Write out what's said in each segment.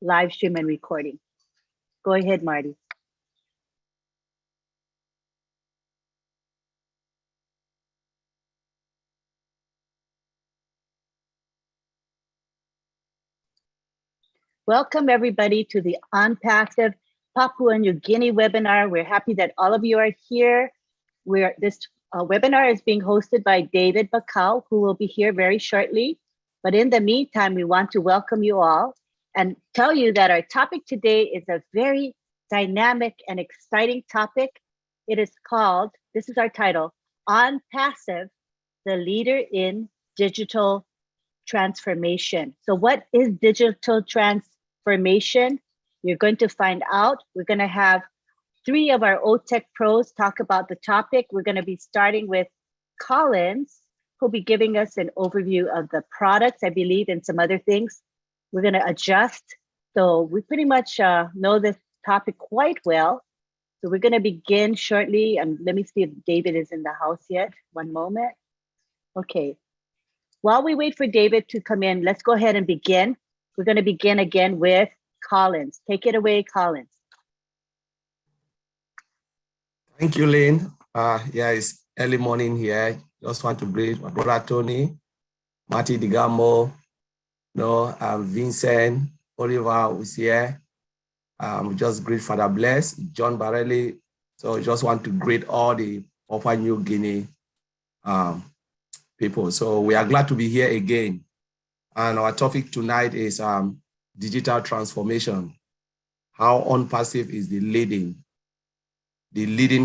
live stream and recording. Go ahead, Marty. Welcome everybody to the ONPASSIVE Papua New Guinea webinar. We're happy that all of you are here. This webinar is being hosted by David Bacau, who will be here very shortly. But in the meantime, we want to welcome you all and tell you that our topic today is a very dynamic and exciting topic. It is called, this is our title, ONPASSIVE, the leader in digital transformation. So what is digital transformation? You're going to find out. We're going to have 3 of our OTECH pros talk about the topic. We're going to be starting with Collins, who'll be giving us an overview of the products, I believe, and some other things. We're going to adjust. So we pretty much know this topic quite well. So we're going to begin shortly. And let me see if David is in the house yet. One moment. Okay. While we wait for David to come in, let's go ahead and begin. We're going to begin again with Collins. Take it away, Collins. Thank you, Lynn. Yeah, it's early morning here. Just want to greet my brother Tony, Marty Digamo, Vincent, Oliver was here. Just greet Father Bless, John Barelli. So just want to greet all the Papua New Guinea people. So we are glad to be here again. And our topic tonight is digital transformation. How ONPASSIVE is the leading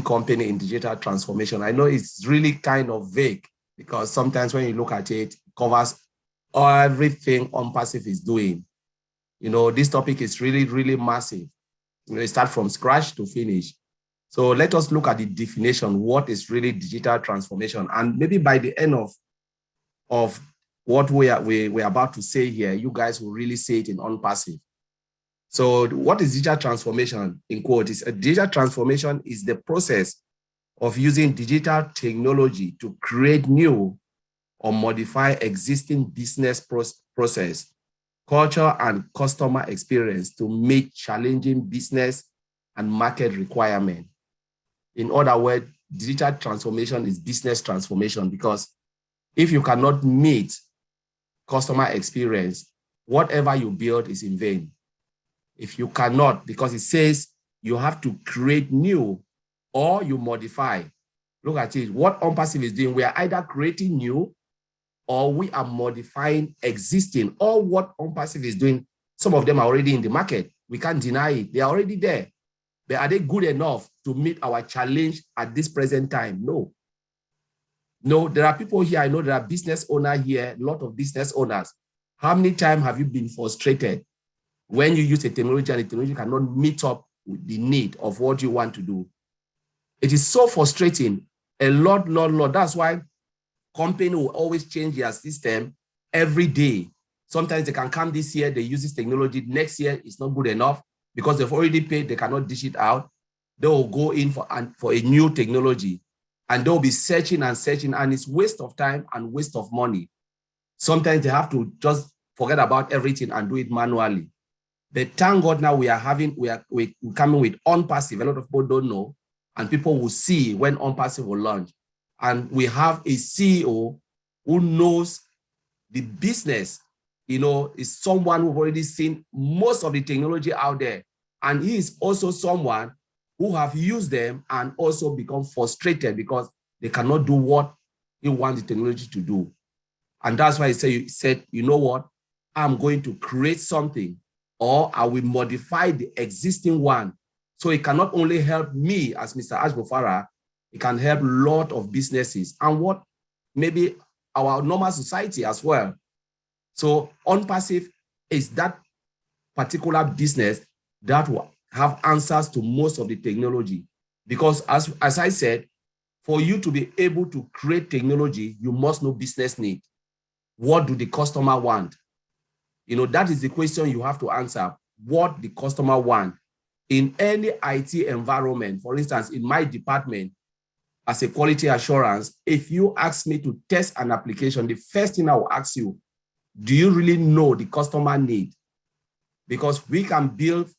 company in digital transformation. I know it's really kind of vague because sometimes when you look at it, it covers everything ONPASSIVE is doing. This topic is really, really massive. We start from scratch to finish. So let us look at the definition. What is really digital transformation? And maybe by the end of what we're about to say here, you guys will really say it in ONPASSIVE. So what is digital transformation? In quote, is a digital transformation is the process of using digital technology to create new or modify existing business process, culture, and customer experience to meet challenging business and market requirements. In other words, digital transformation is business transformation, because if you cannot meet customer experience, whatever you build is in vain. If you cannot, because it says you have to create new or you modify. Look at it. What ONPASSIVE is doing, we are either creating new or we are modifying existing. All what ONPASSIVE is doing, some of them are already in the market. We can't deny it. They are already there. But are they good enough to meet our challenge at this present time? No. No, there are people here. I know there are business owners here, a lot of business owners. How many times have you been frustrated when you use a technology and the technology cannot meet up with the need of what you want to do? It is so frustrating. A lot. That's why company will always change their system every day. Sometimes they can come this year, they use this technology. Next year, it's not good enough because they've already paid, they cannot dish it out. They will go in for a new technology and they'll be searching, and it's waste of time and waste of money. Sometimes they have to just forget about everything and do it manually. But thank God now we're coming with ONPASSIVE. A lot of people don't know, and people will see when ONPASSIVE will launch. And we have a CEO who knows the business, is someone who's already seen most of the technology out there. And he is also someone who have used them and also become frustrated because they cannot do what he wants the technology to do. And that's why he said, you know what, I'm going to create something, or I will modify the existing one. So it can not only help me as Mr. Ashbofara, it can help a lot of businesses and what maybe our normal society as well. So ONPASSIVE is that particular business that will have answers to most of the technology. Because as I said, for you to be able to create technology, you must know business need. What do the customer want? That is the question you have to answer. What the customer want. In any IT environment, for instance, in my department, as a quality assurance, if you ask me to test an application, the first thing I will ask you, do you really know the customer need? because we can build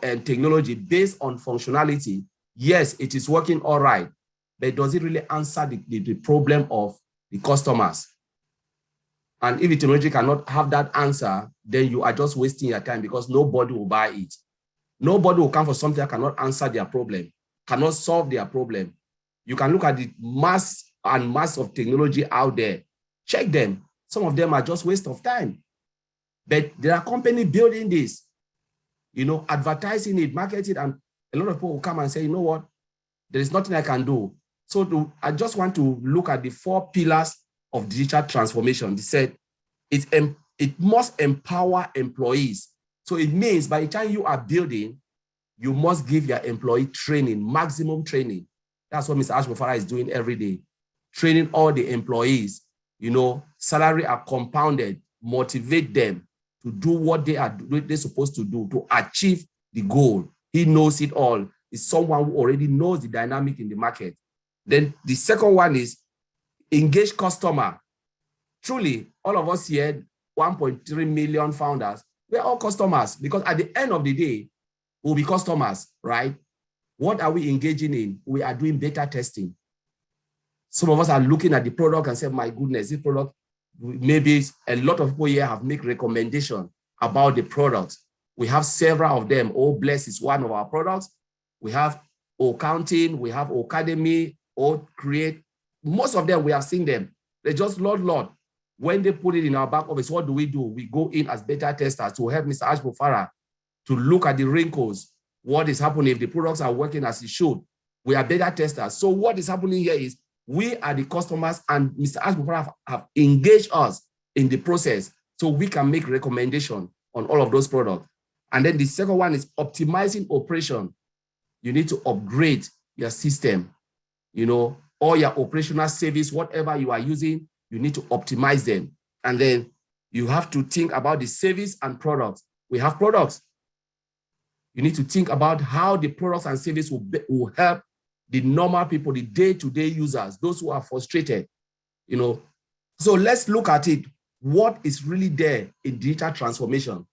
technology based on functionality. Yes, it is working all right, but does it really answer the problem of the customers? And if the technology cannot have that answer, then you are just wasting your time because nobody will buy it. Nobody will come for something that cannot answer their problem, cannot solve their problem. You can look at the mass of technology out there. Check them. Some of them are just waste of time. But there are companies building this, advertising it, marketing it, and a lot of people will come and say, you know what, there is nothing I can do. So I just want to look at the 4 pillars of digital transformation. They said it must empower employees. So it means by the time you are building, you must give your employee training, maximum training. That's what Mr. Ashbofara is doing every day. Training all the employees, salary are compounded, motivate them to do what they're supposed to do to achieve the goal. He knows it all. It's someone who already knows the dynamic in the market. Then the second one is engage customer. Truly, all of us here, 1.3 million founders, we're all customers because at the end of the day, we'll be customers, right? What are we engaging in? We are doing beta testing. Some of us are looking at the product and say, my goodness, this product, maybe a lot of people here have made recommendations about the product. We have several of them. Bless is one of our products. We have Accounting, we have Academy, Create. Most of them, we have seen them. They just Lord. When they put it in our back office, what do? We go in as beta testers to help Mr. Ashbofara to look at the wrinkles. What is happening if the products are working as it should? We are beta testers. So what is happening here is we are the customers and Mr. Ashbofara have engaged us in the process so we can make recommendation on all of those products. And then the second one is optimizing operation. You need to upgrade your system, all your operational service, whatever you are using, you need to optimize them. And then you have to think about the service and products. We have products. You need to think about how the products and service will help the normal people, the day-to-day users, those who are frustrated, So let's look at it. What is really there in digital transformation?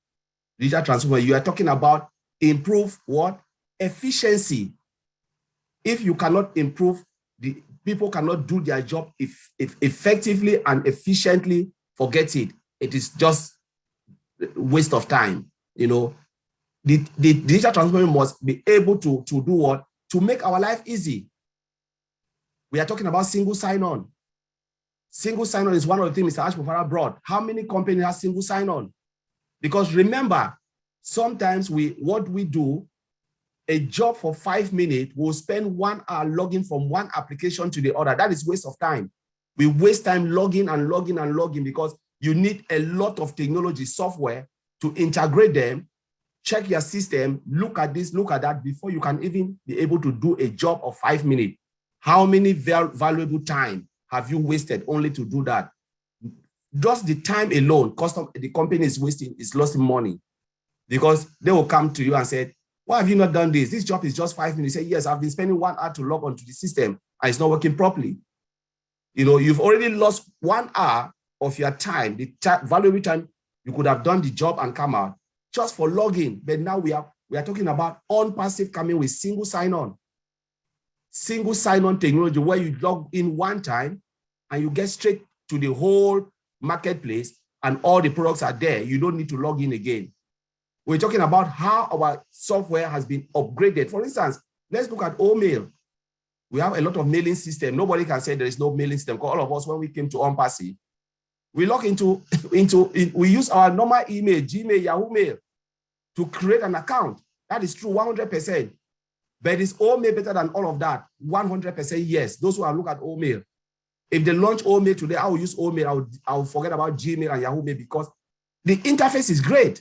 Digital transformation, you are talking about improve what? Efficiency. If you cannot improve, people cannot do their job if effectively and efficiently, forget it. It is just waste of time, The digital transformation must be able to do what? To make our life easy. We are talking about single sign-on. Single sign-on is one of the things Mr. Ashbofara brought. How many companies have single sign-on? Because remember, sometimes what we do, a job for 5 minutes, we'll spend 1 hour logging from one application to the other. That is waste of time. We waste time logging because you need a lot of technology software to integrate them, check your system, look at this, look at that, before you can even be able to do a job of 5 minutes. How many valuable time have you wasted only to do that? Just the time alone, the company is wasting, is losing money because they will come to you and say, why have you not done this? This job is just 5 minutes. You say, yes, I've been spending 1 hour to log onto the system and it's not working properly. You've already lost 1 hour of your time, the valuable time you could have done the job and come out just for login. But now we are talking about ONPASSIVE coming with single sign-on. Single sign-on technology where you log in one time and you get straight to the whole marketplace and all the products are there. You don't need to log in again. We're talking about how our software has been upgraded. For instance, let's look at OMail. We have a lot of mailing system. Nobody can say there is no mailing system. Because all of us, when we came to ONPASSIVE, we log we use our normal email, Gmail, Yahoo Mail, to create an account. That is true, 100%. But is OMail better than all of that? 100% yes. Those who have looked at OMail. If they launch OMail today, I will use OMail. I will forget about Gmail and Yahoo Mail because the interface is great.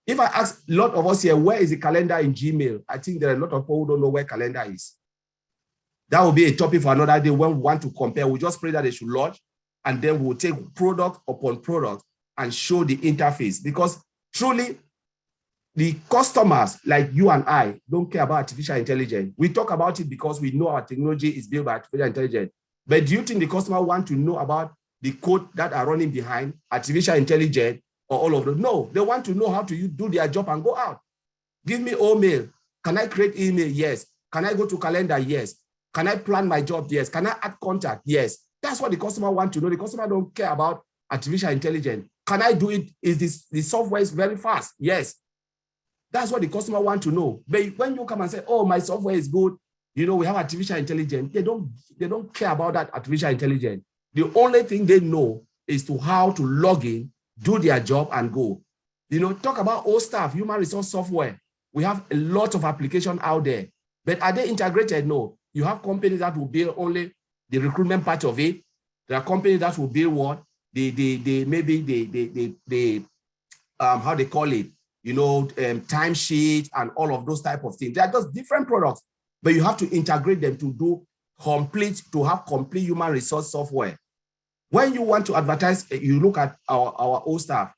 If I ask a lot of us here, where is the calendar in Gmail? I think there are a lot of people who don't know where calendar is. That will be a topic for another day when we want to compare. We just pray that they should launch, and then we'll take product upon product and show the interface. Because truly, the customers like you and I don't care about artificial intelligence. We talk about it because we know our technology is built by artificial intelligence. But do you think the customer want to know about the code that are running behind artificial intelligence or all of them. No, they want to know how to do their job and go out. Give me mail. Can I create email? Yes. Can I go to calendar? Yes. Can I plan my job? Yes. Can I add contact? Yes. That's what the customer wants to know. The customer don't care about artificial intelligence. Can I do it? Is the software is very fast? Yes. That's what the customer wants to know. But when you come and say, oh, my software is good, you know, we have artificial intelligence, they don't care about that artificial intelligence. The only thing they know is to how to log in, do their job and go. You know, talk about all staff, human resource software. We have a lot of applications out there, but are they integrated? No. You have companies that will build only the recruitment part of it. There are companies that will build what? How they call it, you know, timesheet and all of those type of things. They are just different products, but you have to integrate them to have complete human resource software. When you want to advertise, you look at our old staff.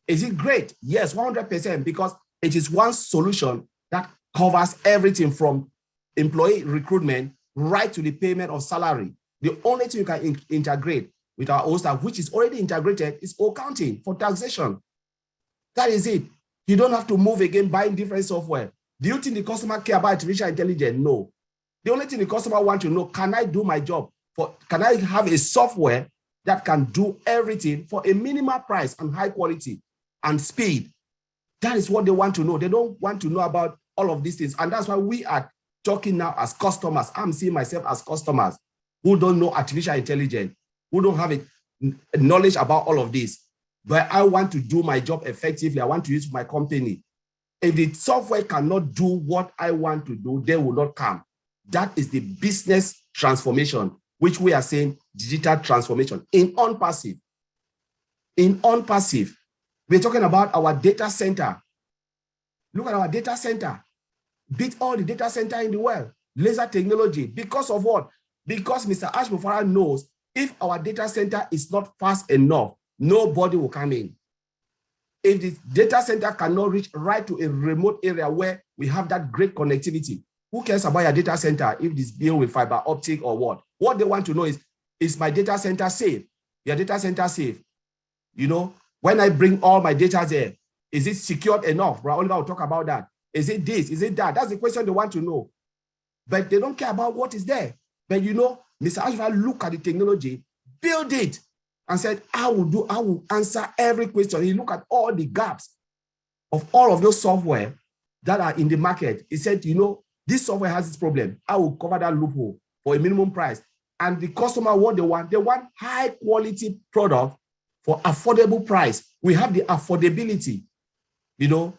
Is it great? Yes, 100%, because it is one solution that covers everything from employee recruitment right to the payment of salary. The only thing you can integrate with our old staff, which is already integrated, is accounting for taxation. That is it. You don't have to move again buying different software. Do you think the customer care about artificial intelligence? No. The only thing the customer wants to know, can I do my job? Can I have a software that can do everything for a minimal price and high quality and speed? That is what they want to know. They don't want to know about all of these things. And that's why we are talking now as customers. I'm seeing myself as customers who don't know artificial intelligence, who don't have a knowledge about all of this. But I want to do my job effectively. I want to use my company. If the software cannot do what I want to do, they will not come. That is the business transformation, which we are saying digital transformation in ONPASSIVE. In ONPASSIVE, we're talking about our data center. Look at our data center. Beat all the data center in the world. Laser technology. Because of what? Because Mr. Ashmufara knows if our data center is not fast enough, nobody will come in. If the data center cannot reach right to a remote area where we have that great connectivity, who cares about your data center if it's built with fiber optic or what? What they want to know is my data center safe? Your data center safe? You know, when I bring all my data there, is it secured enough? Bro, Oliver will talk about that. Is it this? Is it that? That's the question they want to know. But they don't care about what is there. But you know, Mr. Ashford looked at the technology, build it, and said, I will answer every question. He looked at all the gaps of all of those software that are in the market. He said, you know, this software has this problem. I will cover that loophole for a minimum price. And the customer, what they want high quality product for affordable price. We have the affordability. You know,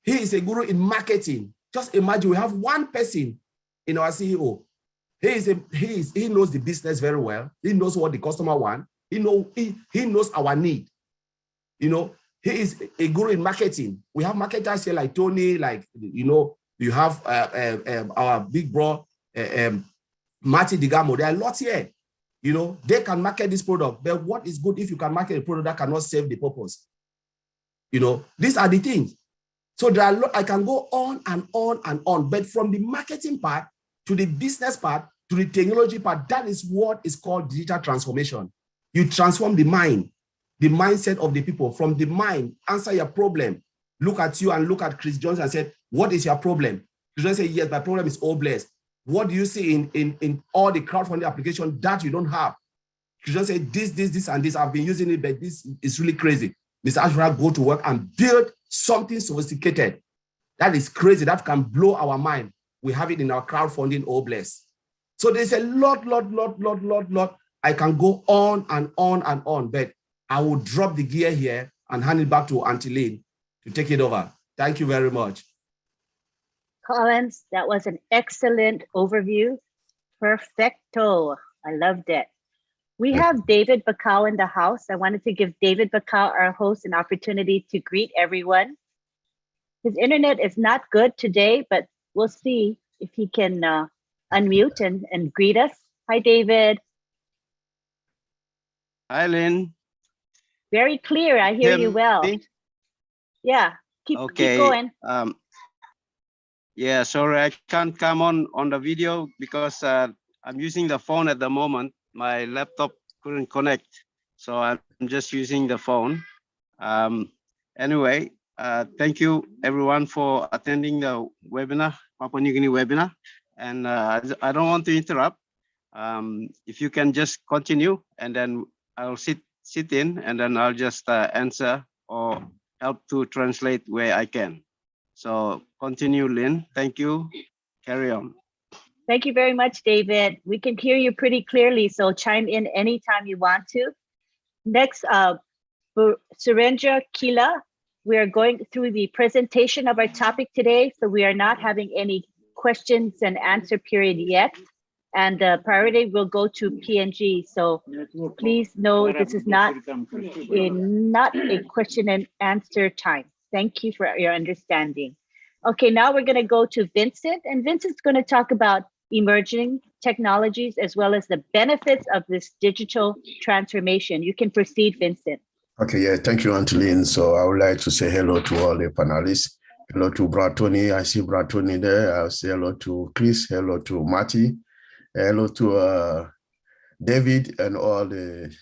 he is a guru in marketing. Just imagine we have one person in our CEO. He knows the business very well. He knows what the customer wants. He knows our need. You know, he is a guru in marketing. We have marketers here like Tony, like, you know, you have our big bro, Marty Digamo. There are lots here. You know, they can market this product. But what is good if you can market a product that cannot serve the purpose? You know, these are the things. So there are I can go on and on and on. But from the marketing part to the business part to the technology part, that is what is called digital transformation. You transform the mind, the mindset of the people. From the mind, answer your problem. Look at you and look at Chris Johnson and say, what is your problem? Chris Johnson say, yes, my problem is all blessed. What do you see in all the crowdfunding applications that you don't have? Chris Johnson say, this, and this. I've been using it, but this is really crazy. Mr. Ashford go to work and build something sophisticated. That is crazy. That can blow our mind. We have it in our crowdfunding, all blessed. So there's a lot. I can go on and on and on, but I will drop the gear here and hand it back to Auntie Lynn to take it over. Thank you very much. Collins, that was an excellent overview. Perfecto. I loved it. We have David Bacau in the house. I wanted to give David Bacau, our host, an opportunity to greet everyone. His internet is not good today, but we'll see if he can unmute and greet us. Hi, David. Hi, Lynn. Very clear. I hear you well. Yeah, keep going. Yeah, sorry, I can't come on the video because I'm using the phone at the moment. My laptop couldn't connect, so I'm just using the phone. Anyway, thank you everyone for attending the webinar, Papua New Guinea webinar. And I don't want to interrupt. If you can just continue, and then I'll sit in, and then I'll just answer or help to translate where I can. So continue, Lynn. Thank you. Carry on. Thank you very much, David. We can hear you pretty clearly, so chime in anytime you want to. Next, Surendra Kila, we are going through the presentation of our topic today, so we are not having any questions and answer period yet. And the priority will go to PNG. So please know this is not a question and answer time. Thank you for your understanding. Okay, now we're going to go to Vincent, and Vincent's going to talk about emerging technologies as well as the benefits of this digital transformation. You can proceed, Vincent. Okay, yeah, thank you, Angeline. So I would like to say hello to all the panelists. Hello to Brad Tony. I see Brad Tony there. I'll say hello to Chris. Hello to Marty. Hello to David and all the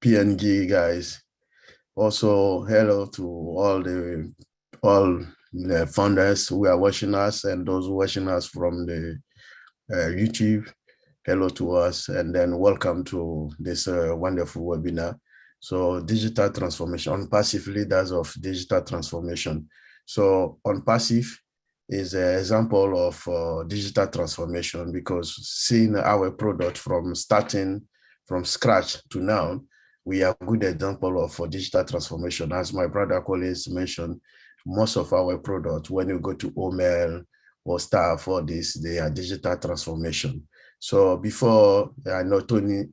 PNG guys. Also, hello to all the founders who are watching us and those watching us from the YouTube. Hello to us, and then welcome to this wonderful webinar. So digital transformation, ONPASSIVE leaders of digital transformation. So ONPASSIVE is an example of digital transformation, because seeing our product from starting from scratch to now, we are a good example of digital transformation. As my brother colleagues mentioned, most of our products, when you go to OML or staff for this, they are digital transformation. So before, I know Tony,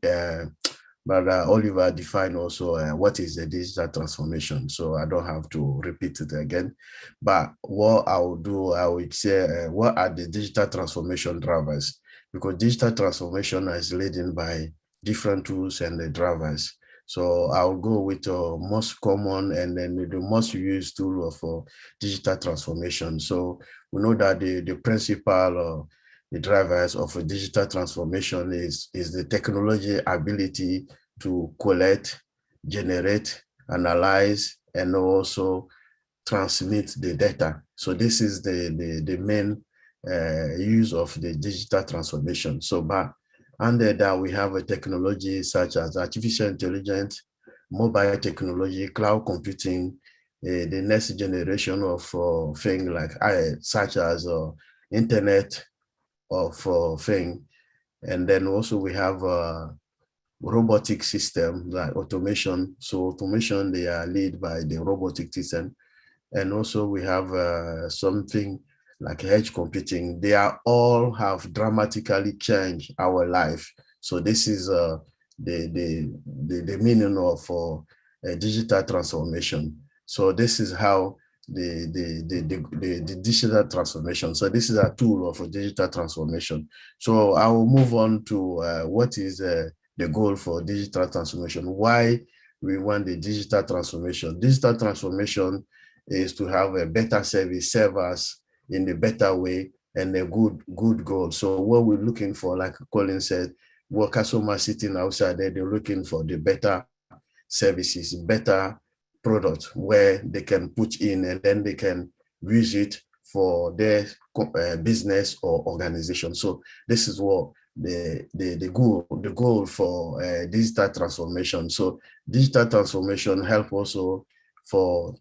Brother Oliver defined also what is the digital transformation. So I don't have to repeat it again. But what I will do, I will say, what are the digital transformation drivers? Because digital transformation is led by different tools and the drivers. So I'll go with the most common and then the most used tool of digital transformation. So we know that the principal the drivers of a digital transformation is the technology ability to collect, generate, analyze, and also transmit the data. So this is the main use of the digital transformation. So but under that, we have a technology such as artificial intelligence, mobile technology, cloud computing, the next generation of things like such as internet of thing. And then also we have robotic system like automation. So automation, they are led by the robotic system. And also we have something like edge computing. They are all have dramatically changed our life. So this is the meaning of digital transformation. So this is how the digital transformation. So this is a tool of a digital transformation. So I will move on to what is the goal for digital transformation. Why we want the digital transformation. Digital transformation is to have a better service, serve us in a better way, and a good goal. So what we're looking for, like Colin said, what customers sitting outside there, they're looking for the better services, better product where they can put in and then they can use it for their business or organization. So this is what the goal for digital transformation. So digital transformation help also for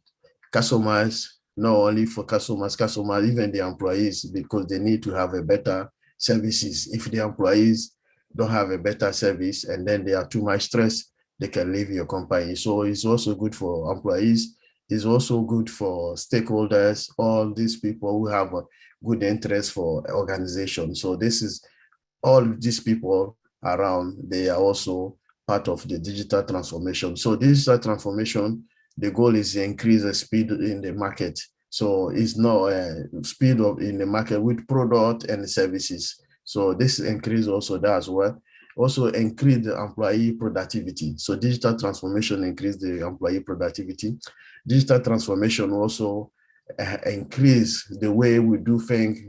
customers, not only for customers, even the employees, because they need to have a better services. If the employees don't have a better service and then they are too much stress, they can leave your company. So it's also good for employees. It's also good for stakeholders, all these people who have a good interest for organization. So this is all these people around, they are also part of the digital transformation. So digital transformation, the goal is to increase the speed in the market. So it's not speed in the market with product and services. So this increase also that as well. Also increase the employee productivity. So digital transformation increase the employee productivity. Digital transformation also increase the way we do things,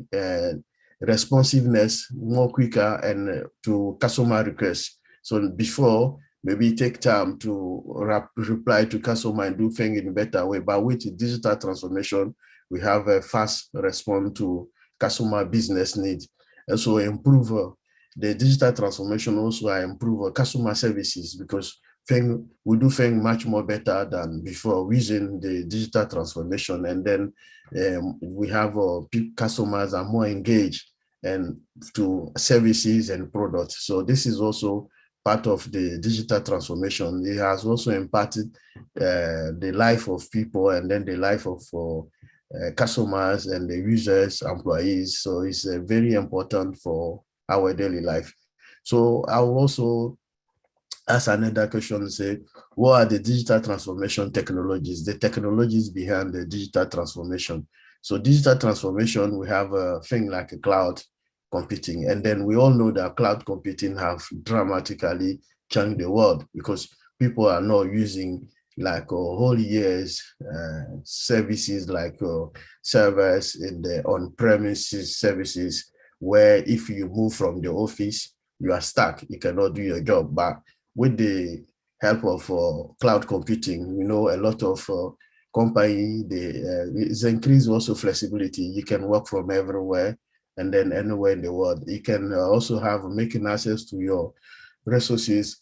responsiveness more quicker and to customer requests. So before maybe take time to reply to customer and do things in a better way. But with digital transformation, we have a fast response to customer business needs. And so improve the digital transformation also improve customer services, because we do things much more better than before using the digital transformation. And then we have customers are more engaged and to services and products. So this is also part of the digital transformation. It has also impacted the life of people and then the life of customers and the users, employees. So it's very important for our daily life. So I will also ask another question, say, what are the digital transformation technologies, the technologies behind the digital transformation? So digital transformation, we have a thing like a cloud computing. And then we all know that cloud computing have dramatically changed the world, because people are now using like whole years services like servers in the on-premises services, where if you move from the office, you are stuck, you cannot do your job. But with the help of cloud computing, you know, a lot of company, it's increased also flexibility. You can work from everywhere and then anywhere in the world. You can also have making access to your resources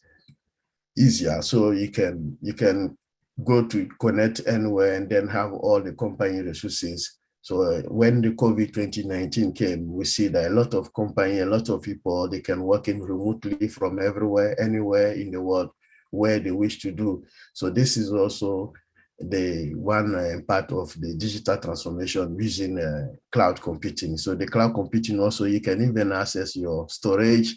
easier. So you can go to connect anywhere and then have all the company resources. So when the COVID 2019 came, we see that a lot of company, a lot of people, they can work in remotely from everywhere, anywhere in the world where they wish to do. So this is also the one part of the digital transformation using cloud computing. So the cloud computing also, you can even access your storage,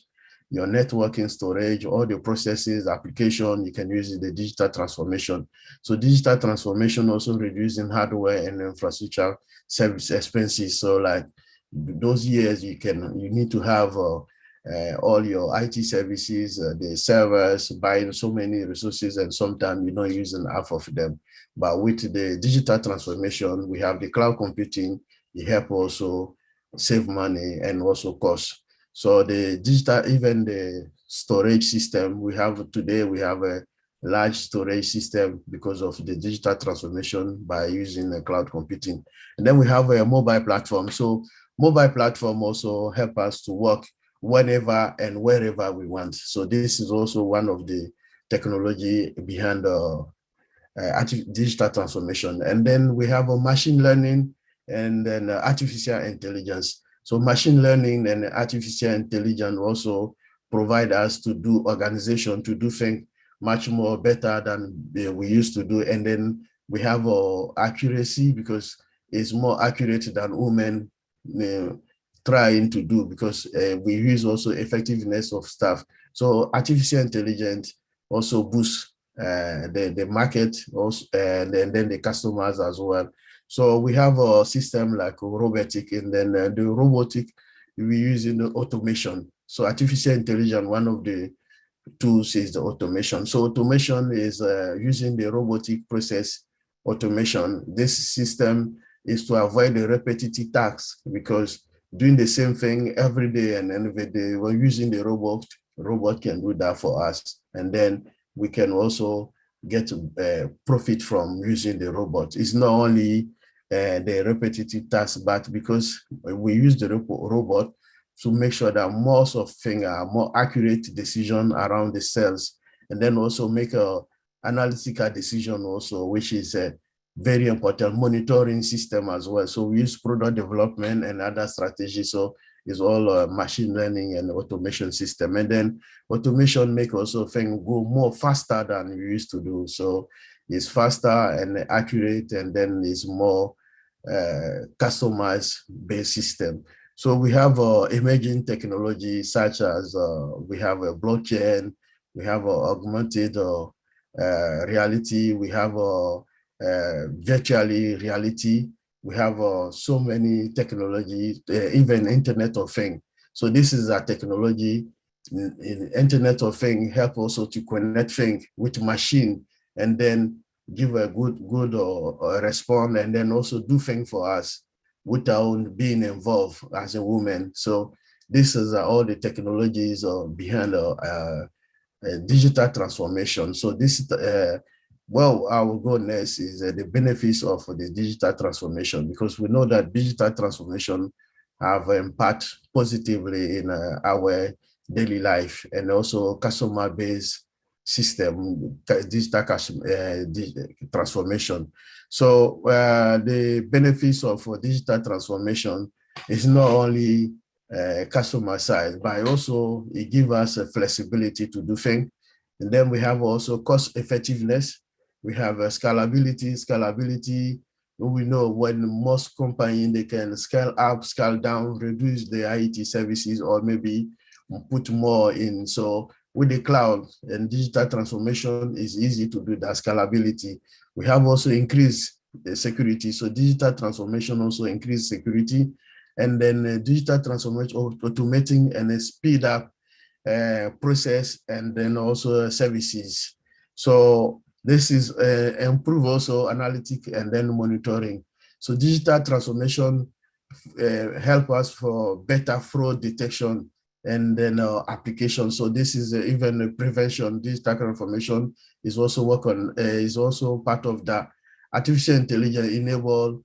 your networking storage, all the processes, application, you can use the digital transformation. So digital transformation also reducing hardware and infrastructure service expenses. So like those years, you need to have all your IT services, the servers, buying so many resources, and sometimes you're not using half of them. But with the digital transformation, we have the cloud computing, it help also save money and also cost. So the digital, even the storage system we have today, we have a large storage system because of the digital transformation by using the cloud computing. And then we have a mobile platform. So mobile platform also help us to work whenever and wherever we want. So this is also one of the technology behind digital transformation. And then we have a machine learning and then artificial intelligence. So machine learning and artificial intelligence also provide us to do organization, to do things much more better than we used to do. And then we have accuracy, because it's more accurate than women trying to do, because we use also effectiveness of staff. So artificial intelligence also boosts the market also, and then the customers as well. So we have a system like robotic, and then the robotic we use in the automation. So artificial intelligence, one of the tools is the automation. So automation is using the robotic process automation. This system is to avoid the repetitive tasks, because doing the same thing every day and every day, we're using the robot can do that for us. And then we can also get profit from using the robot. It's not only the repetitive task, but because we use the robot to make sure that most of things are more accurate decision around the cells, and then also make a analytical decision also, which is a very important monitoring system as well. So we use product development and other strategies. So it's all machine learning and automation system. And then automation make also things go more faster than we used to do. So it's faster and accurate, and then it's more customized based system. So we have emerging technology such as we have a blockchain, we have augmented reality, we have virtual reality, we have so many technologies, even Internet of Things. So this is a technology in Internet of Things help also to connect things with machine, and then give a good response, and then also do things for us without being involved as a woman. So this is all the technologies behind digital transformation. So this, well, I will go next is the benefits of the digital transformation, because we know that digital transformation have impact positively in our daily life, and also customer-based system, digital transformation. So the benefits of digital transformation is not only customer side, but also it gives us a flexibility to do things. And then we have also cost effectiveness. We have scalability. Scalability, we know when most companies, they can scale up, scale down, reduce their IT services, or maybe put more in. So with the cloud and digital transformation, is easy to do that scalability. We have also increased the security. So digital transformation also increase security. And then digital transformation, automating and speed up process, and then also services. So this is improve also analytic and then monitoring. So digital transformation help us for better fraud detection and then application. So this is even prevention. Digital transformation is also work on, is also part of the artificial intelligence enable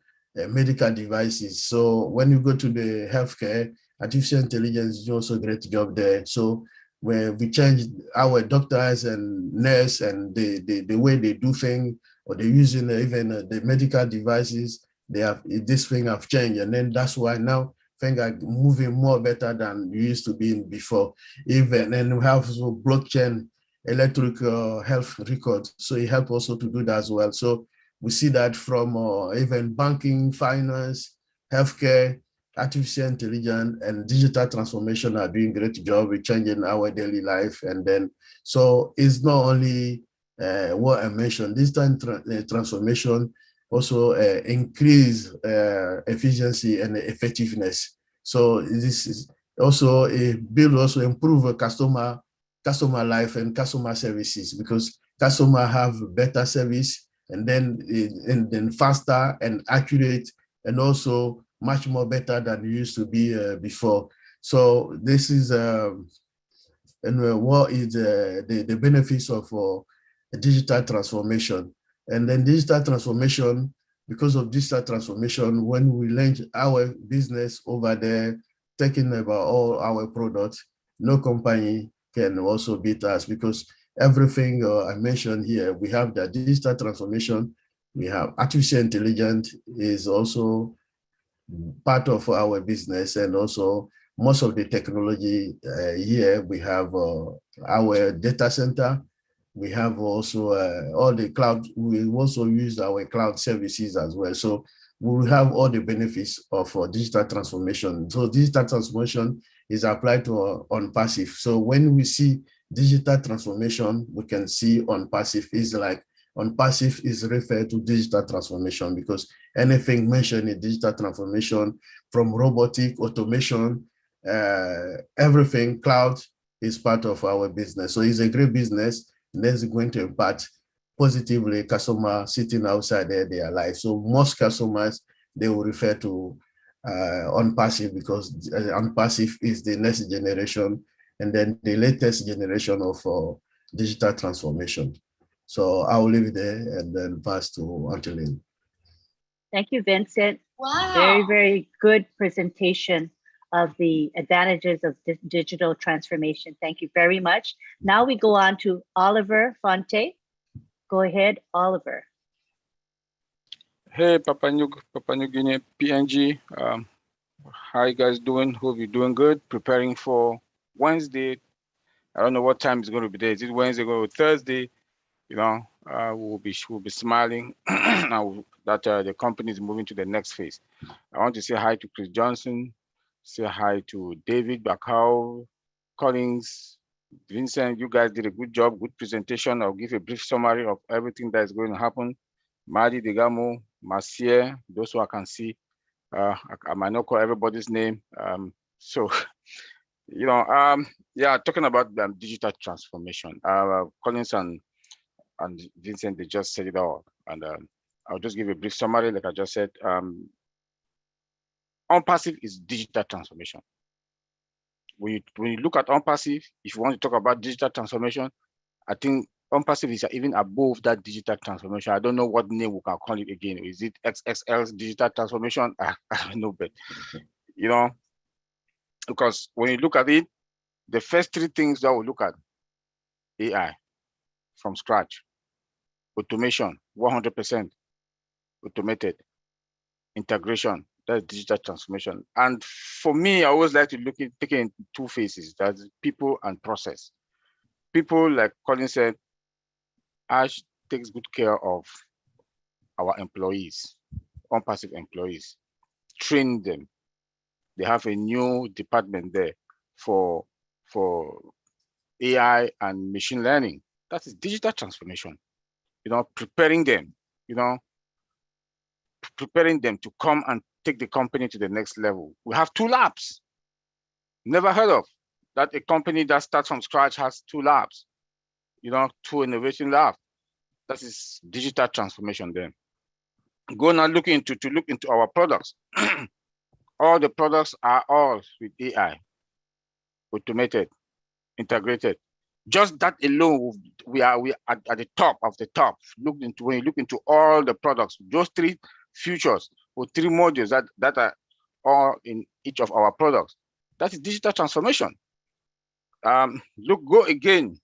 medical devices. So when you go to the healthcare, artificial intelligence is also a great job there. So where we change our doctors and nurse and the way they do things, or they're using even the medical devices, they have, this thing have changed. And then that's why now things are moving more better than you used to be before. Even, and we have also blockchain, electronic health records. So it helps also to do that as well. So we see that from even banking, finance, healthcare, artificial intelligence, and digital transformation are doing a great job with changing our daily life. And then, so it's not only what I mentioned, digital transformation also increase efficiency and effectiveness. So this is also a build, also improve a customer life and customer services, because customer have better service, and then faster and accurate, and also much more better than it used to be before. So this is and what is the benefits of digital transformation. And then digital transformation, because of digital transformation, when we launch our business over there, taking about all our products, no company can also beat us, because everything I mentioned here, we have the digital transformation, we have artificial intelligence is also part of our business, and also most of the technology here, we have our data center, we have also all the cloud, we also use our cloud services as well. So we will have all the benefits of digital transformation. So digital transformation is applied to ONPASSIVE. So when we see digital transformation, we can see ONPASSIVE is like, ONPASSIVE is referred to digital transformation, because anything mentioned in digital transformation, from robotic, automation, everything, cloud is part of our business. So it's a great business, and that's going to impact positively customer sitting outside their life. So most customers, they will refer to ONPASSIVE, because ONPASSIVE is the next generation, and then the latest generation of digital transformation. So I'll leave it there and then pass to Angeline. Thank you, Vincent. Wow. Very, very good presentation of the advantages of digital transformation. Thank you very much. Now we go on to Oliver Fonte. Go ahead, Oliver. Hey, Papua New Guinea, PNG. How you guys doing? Hope you're doing good. Preparing for Wednesday. I don't know what time it's going to be there. Is it Wednesday or Thursday? You know, we'll be smiling now that the company is moving to the next phase. I want to say hi to Chris Johnson, say hi to David Bakau, Collins, Vincent. You guys did a good job, good presentation. I'll give a brief summary of everything that is going to happen. Madi Degamo, Marcia, those who I can see. I might not call everybody's name. So, you know, yeah, talking about digital transformation. Collins and Vincent, they just said it all. And I'll just give a brief summary, like I just said. ONPASSIVE is digital transformation. When you look at ONPASSIVE, if you want to talk about digital transformation, I think ONPASSIVE is even above that digital transformation. I don't know what name we can call it again. Is it XXL digital transformation? I don't know, but you know, because when you look at it, the first three things that we look at: AI from scratch, automation, 100% automated, integration, that's digital transformation. And for me, I always like to take it in two phases: that's people and process. People, like Colin said, Ash takes good care of our employees, ONPASSIVE employees, train them. They have a new department there for AI and machine learning. That is digital transformation. You know, preparing them, you know, preparing them to come and take the company to the next level. We have 2 labs. Never heard of that. A company that starts from scratch has 2 labs, you know, 2 innovation labs. That is digital transformation then. Go now look into our products. All the products are all with AI, automated, integrated. Just that alone, we are at the top of the top. When you look into all the products, those 3 features or 3 modules that are all in each of our products, that is digital transformation. Go again.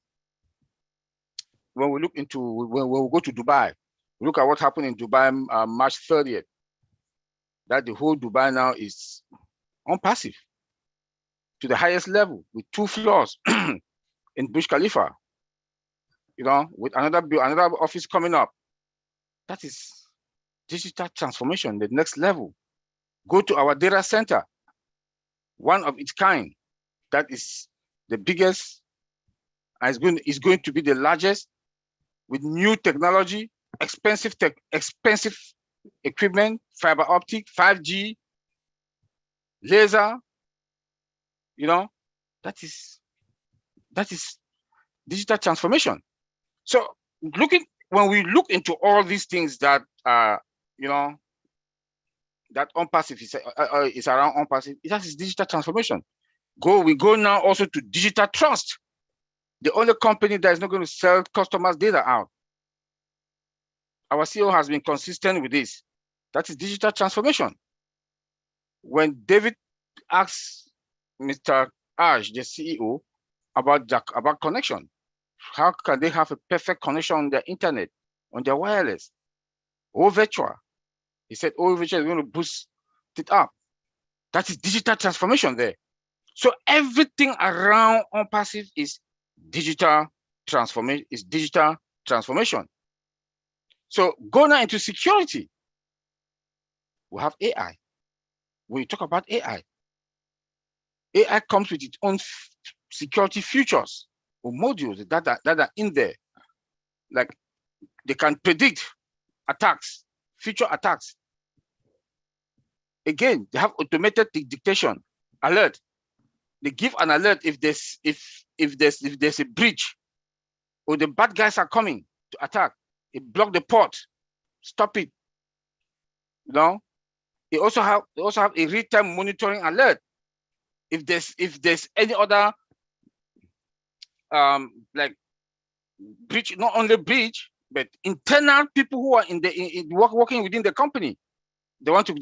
When we go to Dubai, look at what happened in Dubai March 30th. That the whole Dubai now is ONPASSIVE to the highest level with 2 floors in Burj Khalifa. You know, with another office coming up. That is digital transformation, the next level. Go to our data center, one of its kind. That is the biggest, and is going to be the largest, with new technology, expensive equipment, fiber optic, 5G, laser. You know, that is digital transformation. So when we look into all these things that you know, that ONPASSIVE is around ONPASSIVE, that is digital transformation. We go now also to digital trust. The only company that is not going to sell customers' data out. Our CEO has been consistent with this. That is digital transformation. When David asks Mr. Ash, the CEO, about connection, how can they have a perfect connection on their internet, on their wireless, or virtual? He said, oh, virtual is going to boost it up. That is digital transformation there. So everything around ONPASSIVE is digital transformation. So go now into security. We have AI. When you talk about AI comes with its own security features or modules that are in there. Like they can predict attacks, future attacks. Again, they have automated dictation, alert. They give an alert if there's a breach or the bad guys are coming to attack. It block the port, stop it. You know, they also have a real-time monitoring alert. If there's any other like breach, not only breach, but internal people who are working within the company, they want to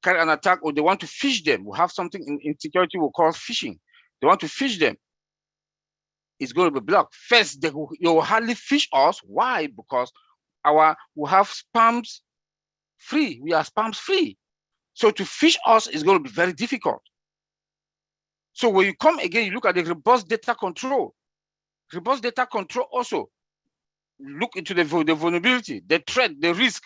carry an attack or they want to phish them. We have something in security we call phishing. They want to phish them. It's going to be blocked. First, you will hardly phish us. Why? Because we have spams free. We are spams free. So to phish us is going to be very difficult. So when you come again, you look at the robust data control. Robust data control also look into the vulnerability, the threat, the risk.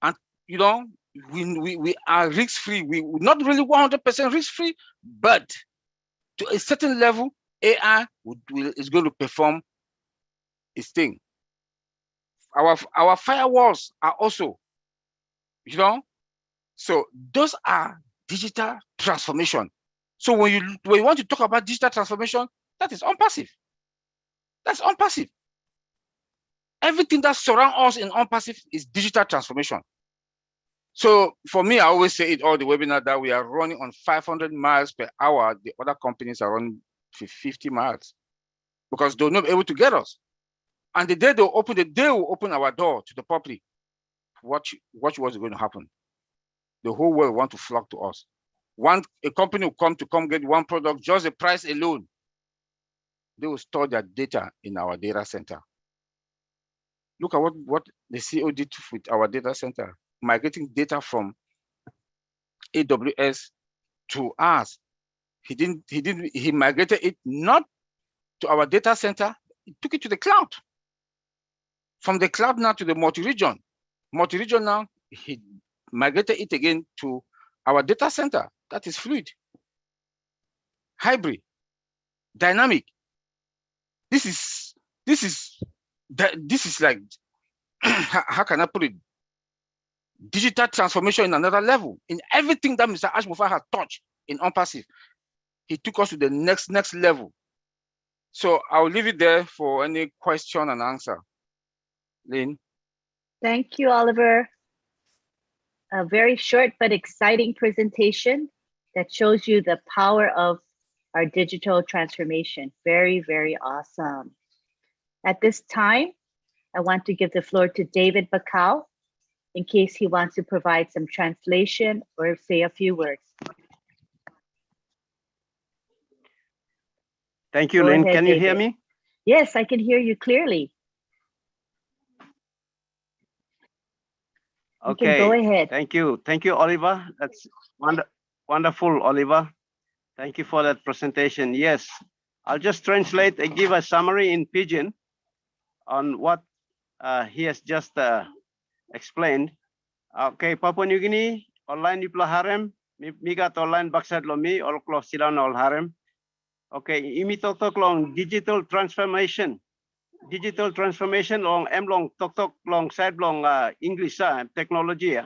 And you know, we are risk-free. We're not really 100% risk-free, but to a certain level, AI is going to perform its thing. Our firewalls are also, you know, so those are digital transformation. So when you want to talk about digital transformation, that is ONPASSIVE. That's ONPASSIVE. Everything that surrounds us in ONPASSIVE is digital transformation. So for me, I always say it all the webinar that we are running on 500 miles per hour. The other companies are running 50 miles. because they'll not be able to get us. And the day they will open our door to the public. Watch what's going to happen. The whole world want to flock to us. A company will come get one product, just the price alone. They will store their data in our data center. Look at what the CEO did with our data center, migrating data from AWS to us. He migrated it not to our data center, he took it to the cloud. From the cloud now to the multi-region. Multi-region now, he migrated it again to our data center. That is fluid, hybrid, dynamic. This is like, how can I put it? Digital transformation in another level. In everything that Mr. Ashmufai has touched in ONPASSIVE, he took us to the next level. So I'll leave it there for any question and answer. Lynn. Thank you, Oliver. A very short but exciting presentation that shows you the power of our digital transformation. Very, very awesome. At this time, I want to give the floor to David Bacau in case he wants to provide some translation or say a few words. Thank you, Go Lynn. ahead, Can you David. hear me? Yes, I can hear you clearly. You Okay. can go ahead. Thank you. Thank you, Oliver. That's wonderful, Oliver. Thank you for that presentation. Yes, I'll just translate and give a summary in Pidgin on what he has just explained. Okay, Papua New Guinea, online Nipla Harem, Migat online Baksad Lomi, or Close Silan Ol Harem. Okay, imi tok long digital transformation long long tok long side long English technology.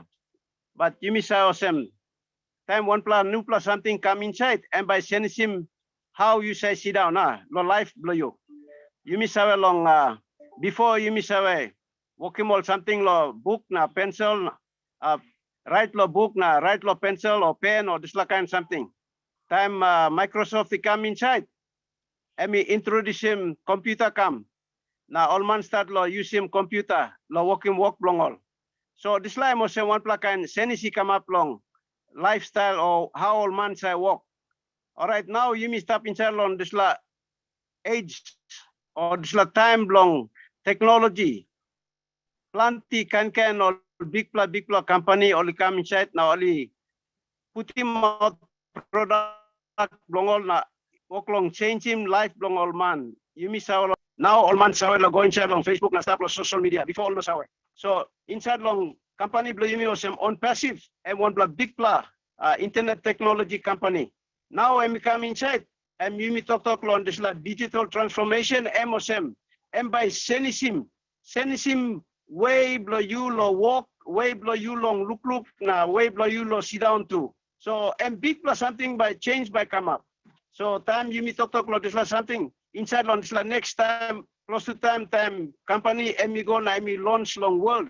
But you miss time one plan new plus something come inside and by sending him how you say sit down lo life blow you miss long before you miss away working on something lo book na pencil write lo book na write lo pencil or pen or this kind of something. Time Microsoft come inside and me introduce him computer come. Now all man start lo use him computer lo work long all. So this line was one plug and senisi come up long lifestyle or how all man say work. All right, now you may stop inside on this la age or this la time long technology. Plenty can or big plug company only come inside now only put him out product long all na work long change him life long all man. You miss our now all man saw go inside on Facebook and start social media before all no saw. So inside long company blue you was ONPASSIVE and one big internet technology company. Now I'm come inside and you talk on this digital transformation MOSM and by sending him way blow you lo walk way blow you long look na way blow you lo sit down too. So and big plus something by change by come up. So time you talk on this something inside on this next time close to time company and me go na me launch long world.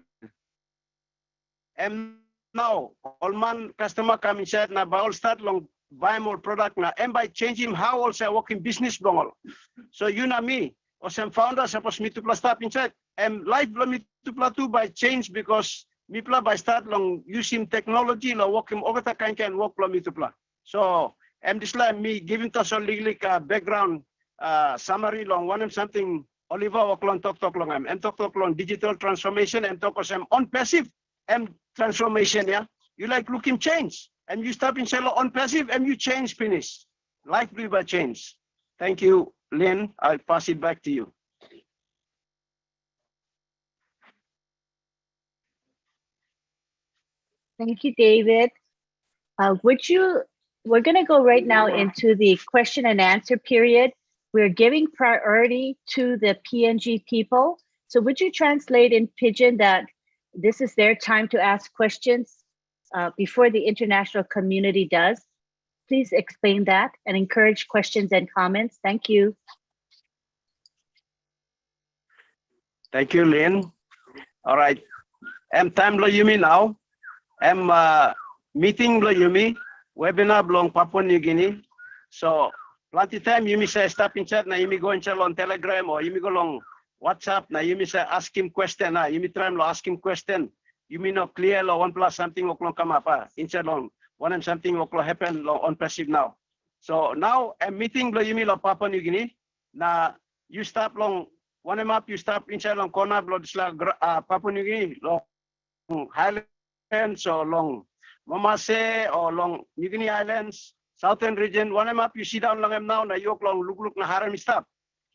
And now all man customer come inside na by all start long buy more product na and by changing how also working business long all. So you know me or some founder supposed me to plus start inside and life me to plus too by change because me plus by start long using technology lo working over the can work me to plus. So and this like me giving us a little background summary long one and something Oliver work long talk long and talk long digital transformation and talk some ONPASSIVE and transformation, yeah. You like looking change and you stop in shallow ONPASSIVE and you change finish. Life will by change. Thank you, Lynn. I'll pass it back to you. Thank you, David. We're going to go right now into the question and answer period. We're giving priority to the PNG people. So would you translate in Pidgin that this is their time to ask questions before the international community does? Please explain that and encourage questions and comments. Thank you. Thank you, Lynn. All right. Time lo yumi now. Meeting lo yumi. Webinar belong Papua New Guinea. So plenty time you may say stop in chat, na you may go in chat on Telegram or you may go long WhatsApp, na you may say ask him question, na you may try to ask him question. You may not clear lo 1 plus something o'clock come up, in chat long 1 and something o'clock happen on passive now. So now a meeting lo you may lo Papua New Guinea, na you stop long 1 map, you stop in chat long corner lo Papua New Guinea, long Highlands or long Mamase or long New Guinea Islands, Southern region, 1 map, you sit down long now, na yok long look na haram stop.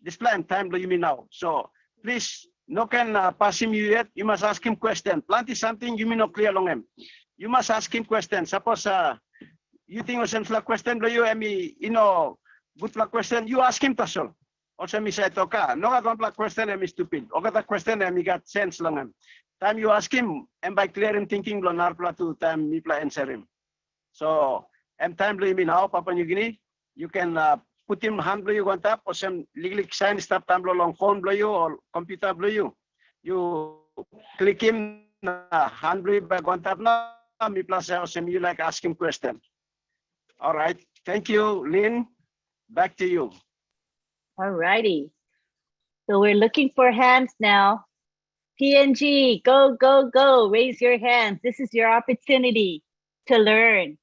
This plan time lo you mean now. So please no can pass him you yet. You must ask him question. Plenty something you may not clear long him. You must ask him question. Suppose you think of some question lo you me you know good question. You ask him to solve. Also me say toka. No got question I'm stupid. O got question I'm got sense long him. Time you ask him and by clear him thinking lo narpla to time me play answer him. So time lo you mean now Papua New Guinea. You can put him hand blow you on top or some legally sign stop time blow long phone blow you or computer blow you. You click him hand blow back on top now. Me plus some you like ask him question. All right. Thank you, Lynn. Back to you. All righty. So we're looking for hands now. PNG, go, go, go. Raise your hands. This is your opportunity to learn.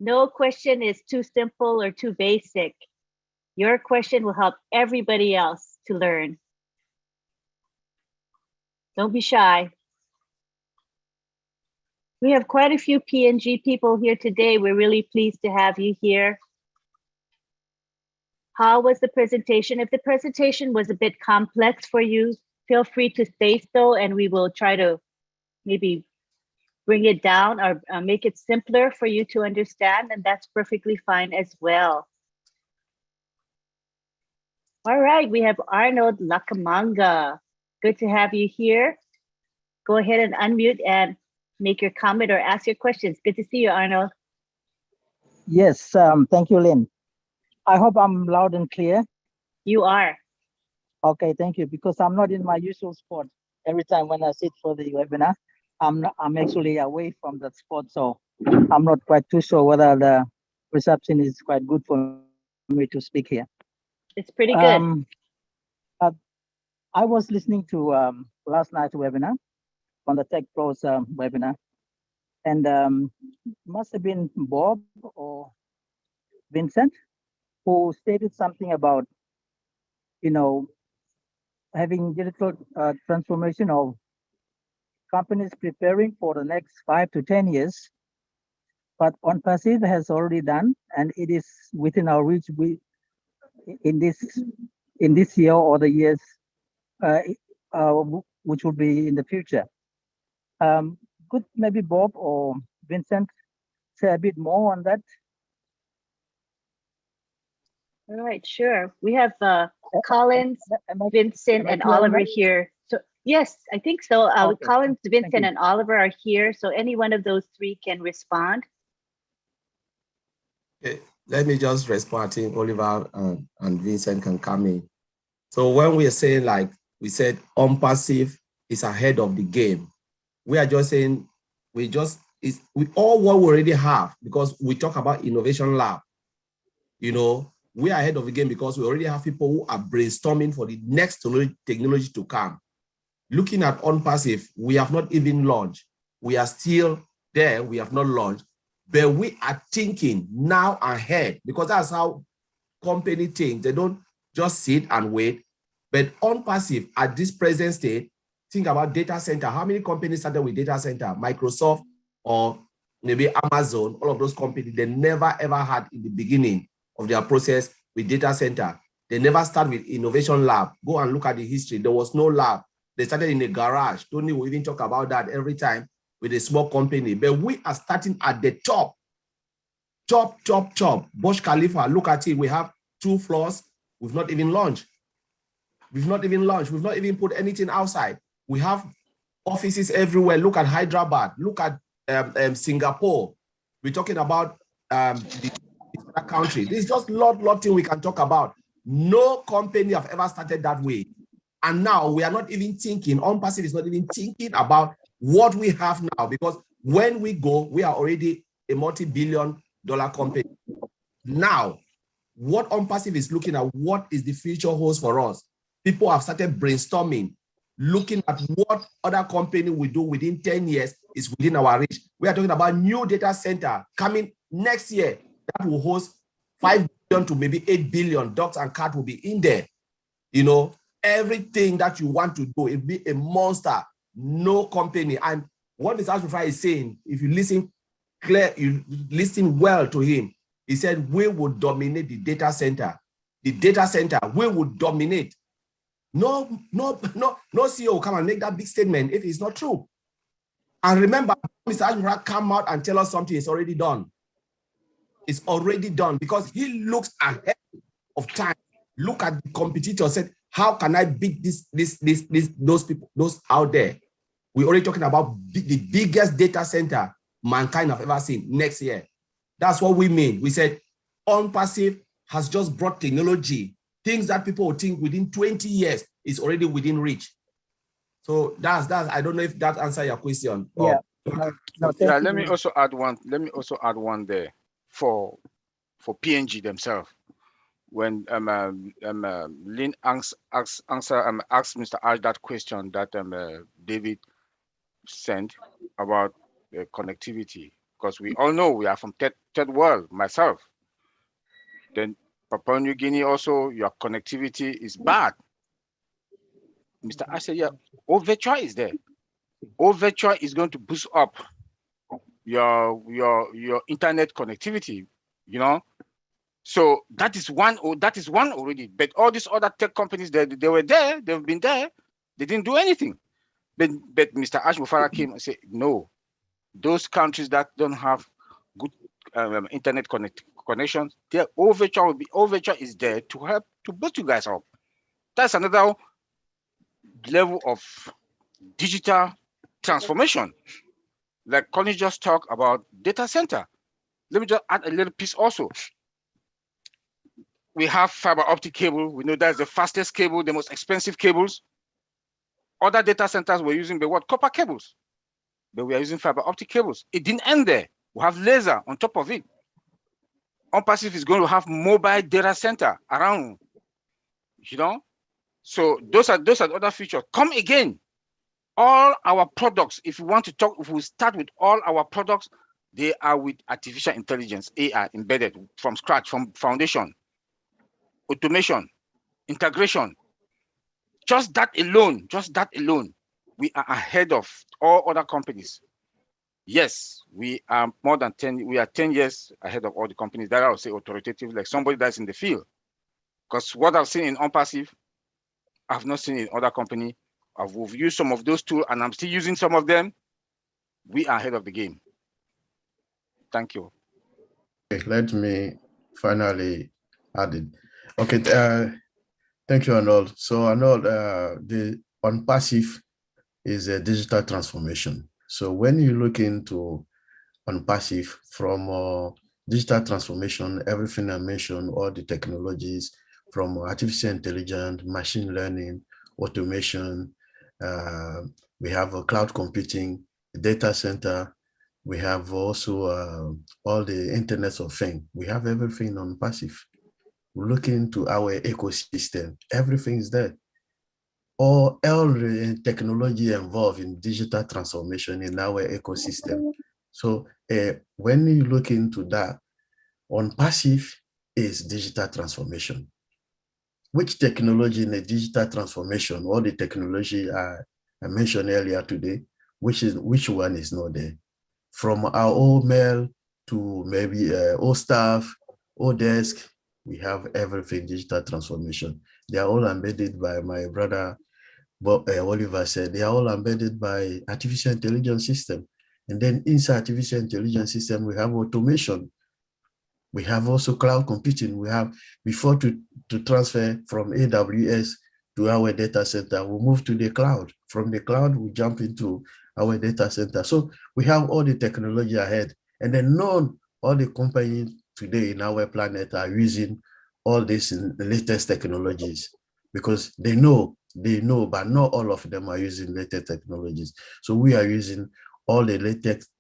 No question is too simple or too basic. Your question will help everybody else to learn. Don't be shy. We have quite a few PNG people here today. We're really pleased to have you here. How was the presentation? If the presentation was a bit complex for you, feel free to say so, and we will try to maybe bring it down or make it simpler for you to understand, and that's perfectly fine as well. All right, we have Arnold Lakamanga. Good to have you here. Go ahead and unmute and make your comment or ask your questions. Good to see you, Arnold. Yes, thank you, Lynn. I hope I'm loud and clear. You are. Okay, thank you, because I'm not in my usual spot. Every time when I sit for the webinar, I'm actually away from that spot, so I'm not quite too sure whether the reception is quite good for me to speak here. It's pretty good. I was listening to last night's webinar on the Tech Pros webinar, and must have been Bob or Vincent who stated something about, you know, having digital transformation of companies preparing for the next 5 to 10 years. But ONPASSIVE has already done, and it is within our reach. In this year or the years which will be in the future. Could maybe Bob or Vincent say a bit more on that? All right, sure. We have Collins, Vincent, and Oliver here. So yes, I think so. Okay. Collins, Vincent, and Oliver are here. So any one of those three can respond. Okay. Let me just respond. I think Oliver and Vincent can come in. So when we are saying, like we said, ONPASSIVE is ahead of the game, we are just saying we all what we already have, because we talk about innovation lab. You know, we are ahead of the game because we already have people who are brainstorming for the next technology to come. Looking at ONPASSIVE, we have not even launched. We are still there. We have not launched. But we are thinking now ahead, because that's how company think. They don't just sit and wait. But ONPASSIVE at this present state, think about data center. How many companies started with data center? Microsoft or maybe Amazon, all of those companies, they never ever had in the beginning of their process with data center. They never start with innovation lab. Go and look at the history. There was no lab. They started in a garage. Tony will even talk about that every time with a small company. But we are starting at the top. Burj Khalifa, look at it. We have 2 floors. We've not even launched. We've not even put anything outside. We have offices everywhere. Look at Hyderabad. Look at Singapore. We're talking about the country. There's just a lot thing we can talk about. No company have ever started that way. And now we are not even thinking, ONPASSIVE is not even thinking about what we have now, because when we go, we are already a multi-billion-dollar company. Now, what ONPASSIVE is looking at, what is the future holds for us. People have started brainstorming, looking at what other company will do within 10 years is within our reach. We are talking about new data center coming next year that will host 5 billion to maybe 8 billion. Dogs and cats will be in there. You know, everything that you want to do, it will be a monster, no company. And what Mr. Ashmufai is saying, if you listen you listen well to him, he said, we will dominate the data center. The data center, we will dominate. No CEO will come and make that big statement if it's not true. And remember, Mr. Ashmufai come out and tell us something is already done. It's already done because he looks ahead of time. Look at the competitors, said, how can I beat those people, those out there? We're already talking about the biggest data center mankind have ever seen next year. That's what we mean. We said ONPASSIVE has just brought technology, things that people would think within 20 years is already within reach. So that's I don't know if that answers your question. Yeah. Yeah, let me also add one there for PNG themselves. When Lynn asked Mr. Ash that question that David sent about connectivity, because we all know we are from third world, myself. Then Papua New Guinea also, your connectivity is bad. Mr. Ash said, yeah, OTECH is there. OTECH is going to boost up your internet connectivity, you know. So that is one already. But all these other tech companies, they were there, they've been there, they didn't do anything. But Mr. Ashmufai came and said, no, those countries that don't have good internet connections, their OTECH is there to help to boost you guys up. That's another level of digital transformation. Like Connie just talked about data center. Let me just add a little piece also. We have fiber optic cable. We know that's the fastest cable, the most expensive cables. Other data centers were using the what? Copper cables. But we are using fiber optic cables. It didn't end there. We have laser on top of it. ONPASSIVE is going to have mobile data center around, you know. So those are other features. Come again. All our products, if we want to talk, if we start with all our products, they are with artificial intelligence, AI embedded from scratch, from foundation, automation, integration. Just that alone, we are ahead of all other companies. Yes, we are more than 10, we are 10 years ahead of all the companies that I would say authoritative, like somebody that's in the field. Because what I've seen in ONPASSIVE, I've not seen in other company. I've used some of those tools and I'm still using some of them. We are ahead of the game. Thank you. Okay, let me finally add it. Okay, thank you, Arnold. So Arnold, the ONPASSIVE is a digital transformation. So when you look into ONPASSIVE from digital transformation, everything I mentioned, all the technologies from artificial intelligence, machine learning, automation, we have cloud computing, data center, we have also all the Internet of Things. We have everything on ONPASSIVE. We look into our ecosystem, everything is there. All the technology involved in digital transformation in our ecosystem. So when you look into that, ONPASSIVE is digital transformation. Which technology in the digital transformation, all the technology I mentioned earlier today, which one is not there? From our old mail to maybe old staff, old desk, we have everything digital transformation. They are all embedded by my brother, Oliver said, they are all embedded by artificial intelligence system. And then inside artificial intelligence system, we have automation. We have also cloud computing. We have, before to transfer from AWS to our data center, we move to the cloud. From the cloud, we jump into our data center. So we have all the technology ahead. And then all the companies today in our planet are using all these latest technologies because they know, but not all of them are using latest technologies. So we are using all the latest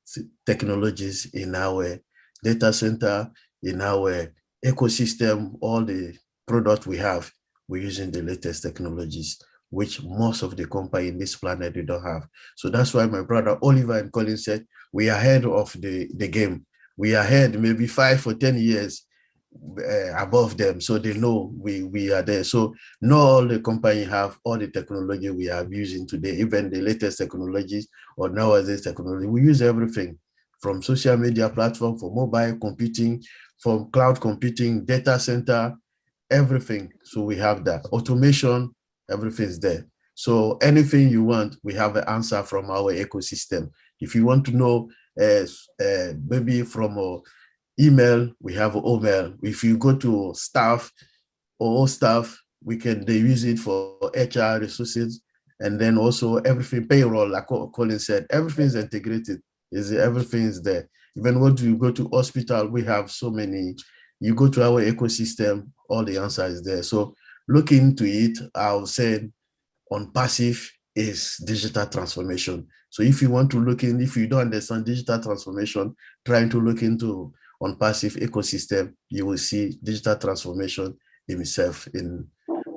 technologies in our data center, in our ecosystem, all the products we have, we're using the latest technologies, which most of the company in this planet, they don't have. So that's why my brother Oliver and Colin said, we are ahead of the game. We are ahead maybe 5 or 10 years above them. So they know we are there. So not all the company have all the technology we are using today, even the latest technologies or nowadays technology. We use everything from social media platform, for mobile computing, from cloud computing, data center, everything. So we have that automation, everything's there. So anything you want, we have an answer from our ecosystem. If you want to know, maybe from email, we have email. If you go to staff or staff, they use it for HR resources, and then also everything payroll, like Colin said, everything's integrated. Everything is there. Even when you go to hospital, we have so many. You go to our ecosystem, all the answer is there. So look into it. I'll say ONPASSIVE is digital transformation. So if you want to look in, if you don't understand digital transformation, trying to look into ONPASSIVE ecosystem, you will see digital transformation himself in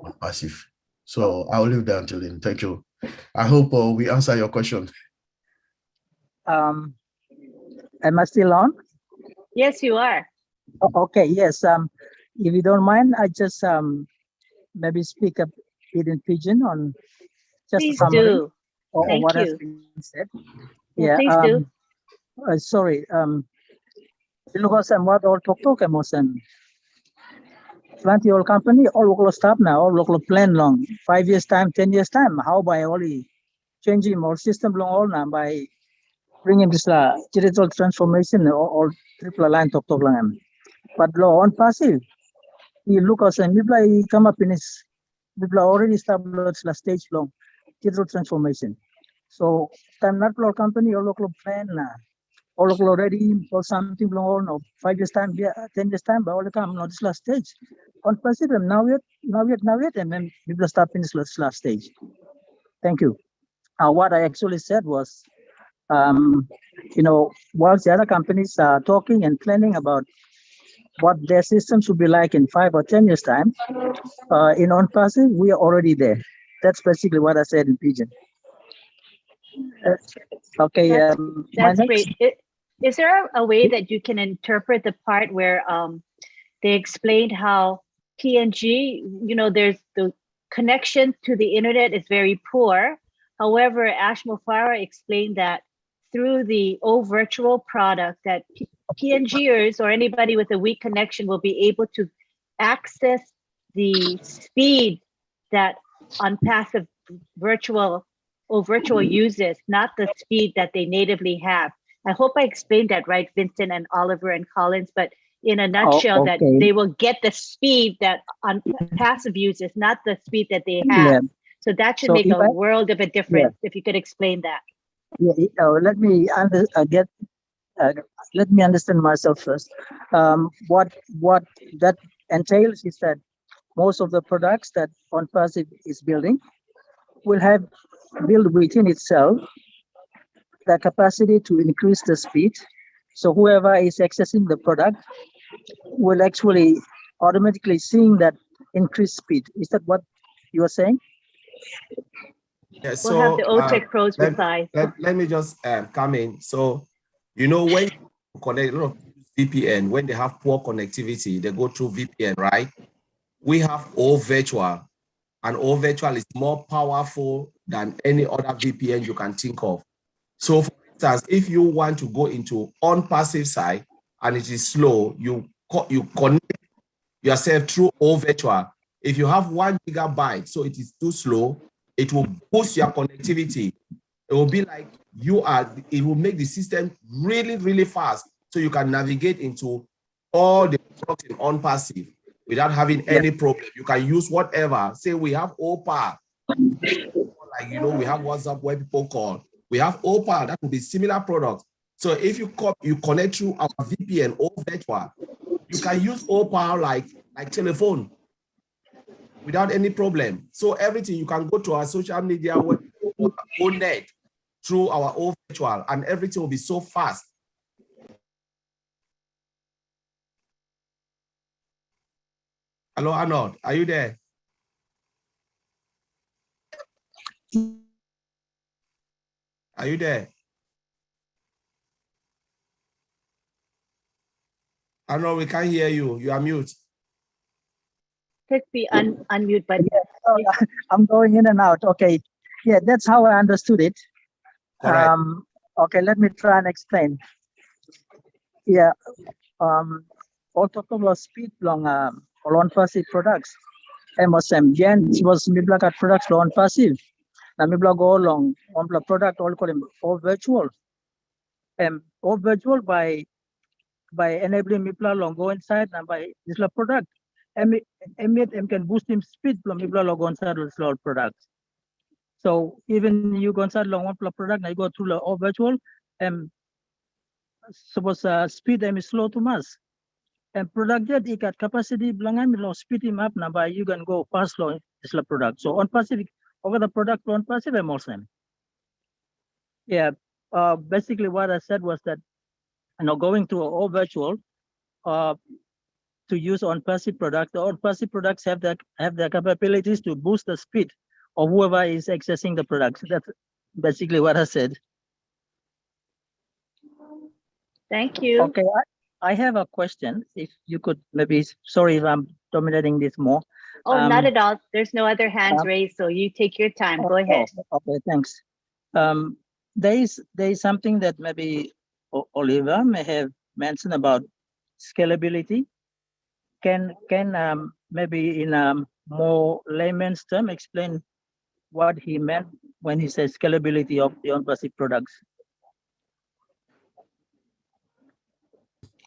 ONPASSIVE. So I'll leave that until then. Thank you. I hope we answer your question. Am I still on? Yes, you are. Okay, yes. If you don't mind, I just maybe speak a bit in Pidgin on just Please a summary do. of Thank what has you. been said. Yeah, please do. Sorry. Because I'm what all talk emotion. Plenty old company, all local staff now, all local plan long, 5 years time, 10 years time. How by only changing more system long all now by bringing this digital transformation or triple line talk lang. But law on passive, you look as and people come up in this, people already established the stage long digital transformation. So time not law company or local plan or local already or something long or 5 years time, 10 years time, but all the come not this last stage. On passive, now yet, and then people start in this last stage. Thank you. What I actually said was, whilst the other companies are talking and planning about what their system should be like in 5 or 10 years time, in ONPASSIVE, we are already there. That's basically what I said in Pidgin. Okay. That's great. Is there a way that you can interpret the part where they explained how PNG, there's the connection to the internet is very poor. However, Ash Mufara explained that through the virtual product that PNGers or anybody with a weak connection will be able to access the speed that ONPASSIVE virtual uses, not the speed that they natively have. I hope I explained that right, Vincent and Oliver and Collins, but in a nutshell, that they will get the speed that ONPASSIVE uses, not the speed that they have. Yeah. So that should make a world of a difference if you could explain that. Yeah, let me let me understand myself first. What that entails is that most of the products that ONPASSIVE is building will have built within itself the capacity to increase the speed. So whoever is accessing the product will actually automatically seeing that increased speed. Is that what you are saying? Yeah, so we'll have the OTECH pros reply. Let me just come in. So, when you connect, VPN, when they have poor connectivity, they go through VPN, right? We have all virtual, and all virtual is more powerful than any other VPN you can think of. So for instance, if you want to go into ONPASSIVE side and it is slow, you connect yourself through all virtual. If you have 1 gigabyte, so it is too slow, it will boost your connectivity. It will be like it will make the system really, really fast. So you can navigate into all the products in ONPASSIVE without having any problem. You can use whatever. Say we have OPA, like, we have WhatsApp where people call. We have OPA, that will be similar products. So if you connect through our VPN or virtual, you can use OPA like telephone without any problem. So everything, you can go to our social media or net through our own virtual, and everything will be so fast. Hello, Arnold, are you there? Are you there? Arnold, we can't hear you. You are mute. Click the unmute button. I'm going in and out. Okay. Yeah, that's how I understood it. Correct. Okay, let me try and explain. Yeah. Protocol speed long lawn passive products. MSM Jen was Miblakat products lawn passive. Now Mibla go along on the product all call him or virtual. Or virtual by enabling Mibla long go inside and by this product. M can boost him speed from Mibla long go inside this products. So even you go inside long one product, now you go through the all virtual, suppose speed them is slow to mass. And product that you got capacity belonging below speed him up now by you can go fast long this product. So on passive over the product on passive emotion. Yeah. Basically what I said was that going to all virtual to use on passive product, the on passive products have the capabilities to boost the speed of whoever is accessing the product. So that's basically what I said. Thank you. Okay, I have a question. If you could maybe, sorry if I'm dominating this more. Oh, not at all. There's no other hands raised, so you take your time. Go ahead. Okay, thanks. There is something that maybe Oliver may have mentioned about scalability. Can maybe in a more layman's term explain what he meant when he says scalability of the on-passive products?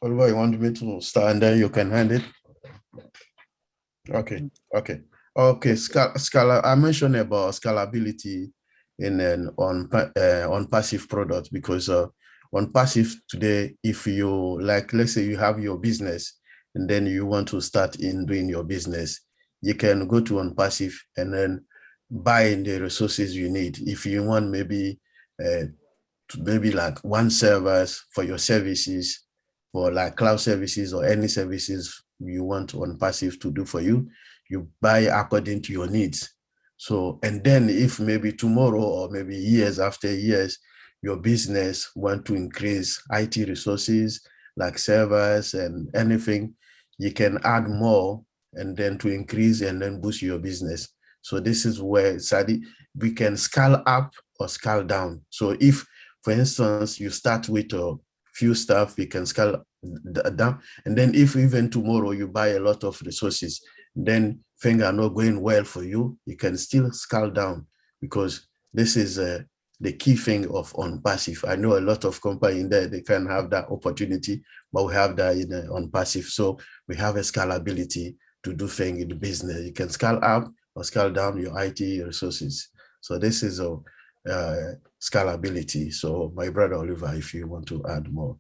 Oliver, you want me to start and then you can hand it? Okay. I mentioned about scalability in an on passive product because on passive today, if you like, let's say you have your business and then you want to start in doing your business, you can go to on passive and then buy the resources you need. If you want maybe like one service for your services, for like cloud services or any services you want on passive to do for you, you buy according to your needs. So, and then if maybe tomorrow or maybe years after years, your business want to increase IT resources like servers and anything, you can add more and then to increase and then boost your business. So this is where we can scale up or scale down. So if, for instance, you start with a few stuff, we can scale down. And then if even tomorrow you buy a lot of resources, then things are not going well for you, you can still scale down because this is the key thing of on passive. I know a lot of companies in there, they can have that opportunity, but we have that in on passive. So we have a scalability to do things in the business. You can scale up or scale down your IT resources. So this is a scalability. So my brother Oliver, if you want to add more.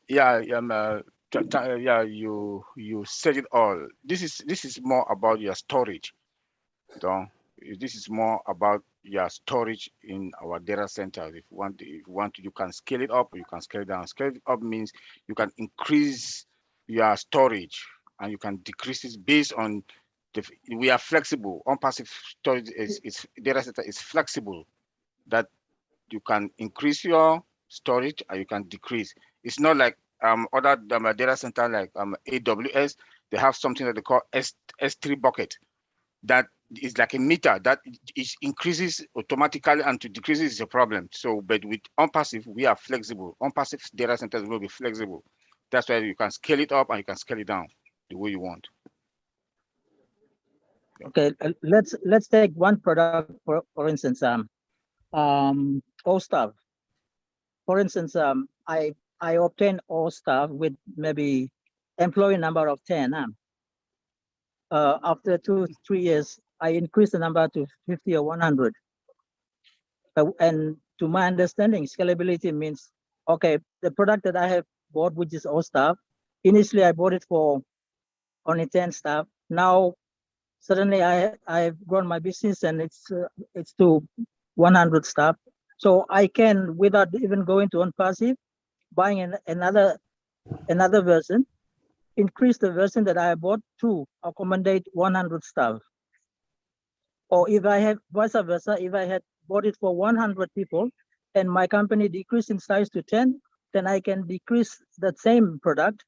Yeah, you said it all. This is more about your storage. This is more about your storage in our data centers. If you want to, you can scale it up or you can scale it down. Scale it up means you can increase your storage and you can decrease it based on we are flexible. On-passive storage data center is flexible, that you can increase your storage and you can decrease. It's not like other data center like AWS. They have something that they call S3 bucket. That is like a meter that increases automatically and to decreases is a problem. So, but with on-passive, we are flexible. On-passive data centers will be flexible. That's why you can scale it up and you can scale it down the way you want. Okay, let's take one product for instance, OSTAF. For instance, I obtain OSTAF with maybe employee number of 10. After 2-3 years, I increase the number to 50 or 100. And to my understanding, scalability means, okay, the product that I have bought, which is OSTAF, initially I bought it for only 10 staff. Now, suddenly I've grown my business and it's to 100 staff. So I can, without even going to on-passive, buying another version increase the version that I bought to accommodate 100 staff. Or if I have vice versa, if I had bought it for 100 people and my company decreased in size to 10, then I can decrease that same product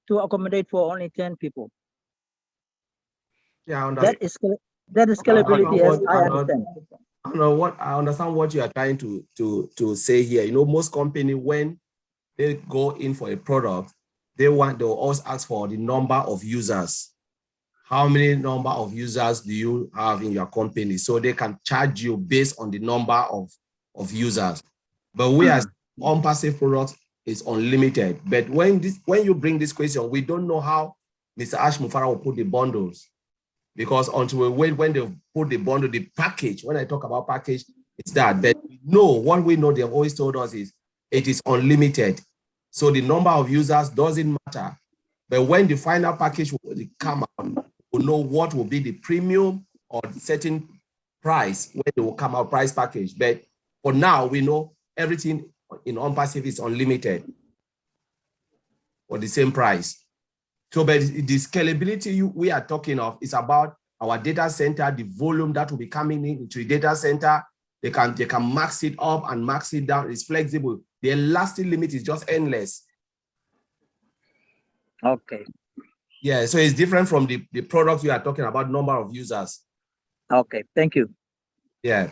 to accommodate for only 10 people. Yeah, I understand. That is scalability as I understand. I understand what you are trying to say here. You know, most companies, when they go in for a product, they'll also ask for the number of users. How many number of users do you have in your company? So they can charge you based on the number of users. But we as ONPASSIVE products is unlimited. But when you bring this question, we don't know how Mr. Ash Mufara will put the bundles. Because until we wait when they put the bundle, the package, when I talk about package, it's that. But what we know they've always told us is it is unlimited. So the number of users doesn't matter. But when the final package will come out, we'll know what will be the premium or certain price when they will come out price package. But for now, we know everything in ONPASSIVE is unlimited for the same price. So, but the scalability we are talking of is about our data center, the volume that will be coming into the data center. They can max it up and max it down. It's flexible. The elastic limit is just endless. Okay. Yeah, so it's different from the product you are talking about, number of users. Okay, thank you. Yeah.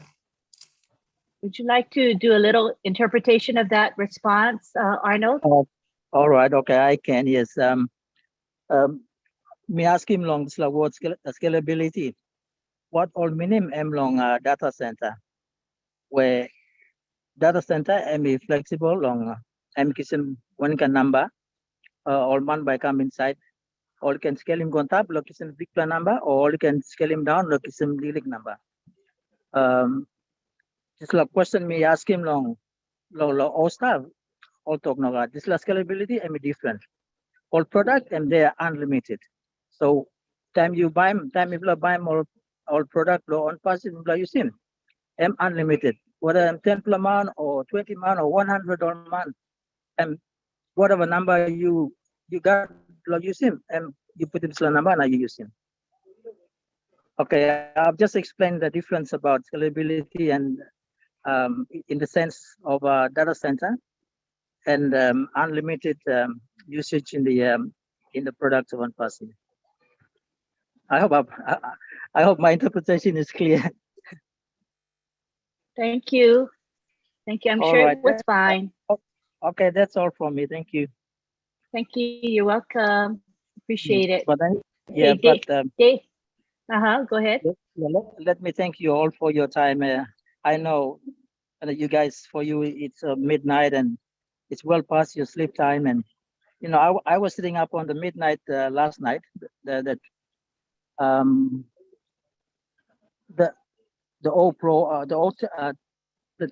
Would you like to do a little interpretation of that response, Arnold? All right, okay, I can, yes. Me ask him long what scalability. What all meaning long data center where data center be flexible long kism one can number all man by come inside or can scale him on top location big plan number or you can scale him down location leak number. Just like question me ask him long all stuff all talk no this scalability different. All product and they are unlimited. So time you buy more all product low on passive you see unlimited. Whether I'm 10 per month or 20 month or 100 a month, and whatever number you got you see and you put this number and you use him. Okay, I've just explained the difference about scalability and in the sense of data center and unlimited usage in the products of ONPASSIVE. I hope my interpretation is clear. Thank you. Thank you. I'm sure it was fine. Okay, that's all from me. Thank you. Thank you. You're welcome. Appreciate it. But Dave. Go ahead. Let me thank you all for your time. I know you guys, for you, it's midnight and it's well past your sleep time. And you know, I was sitting up on the midnight last night. The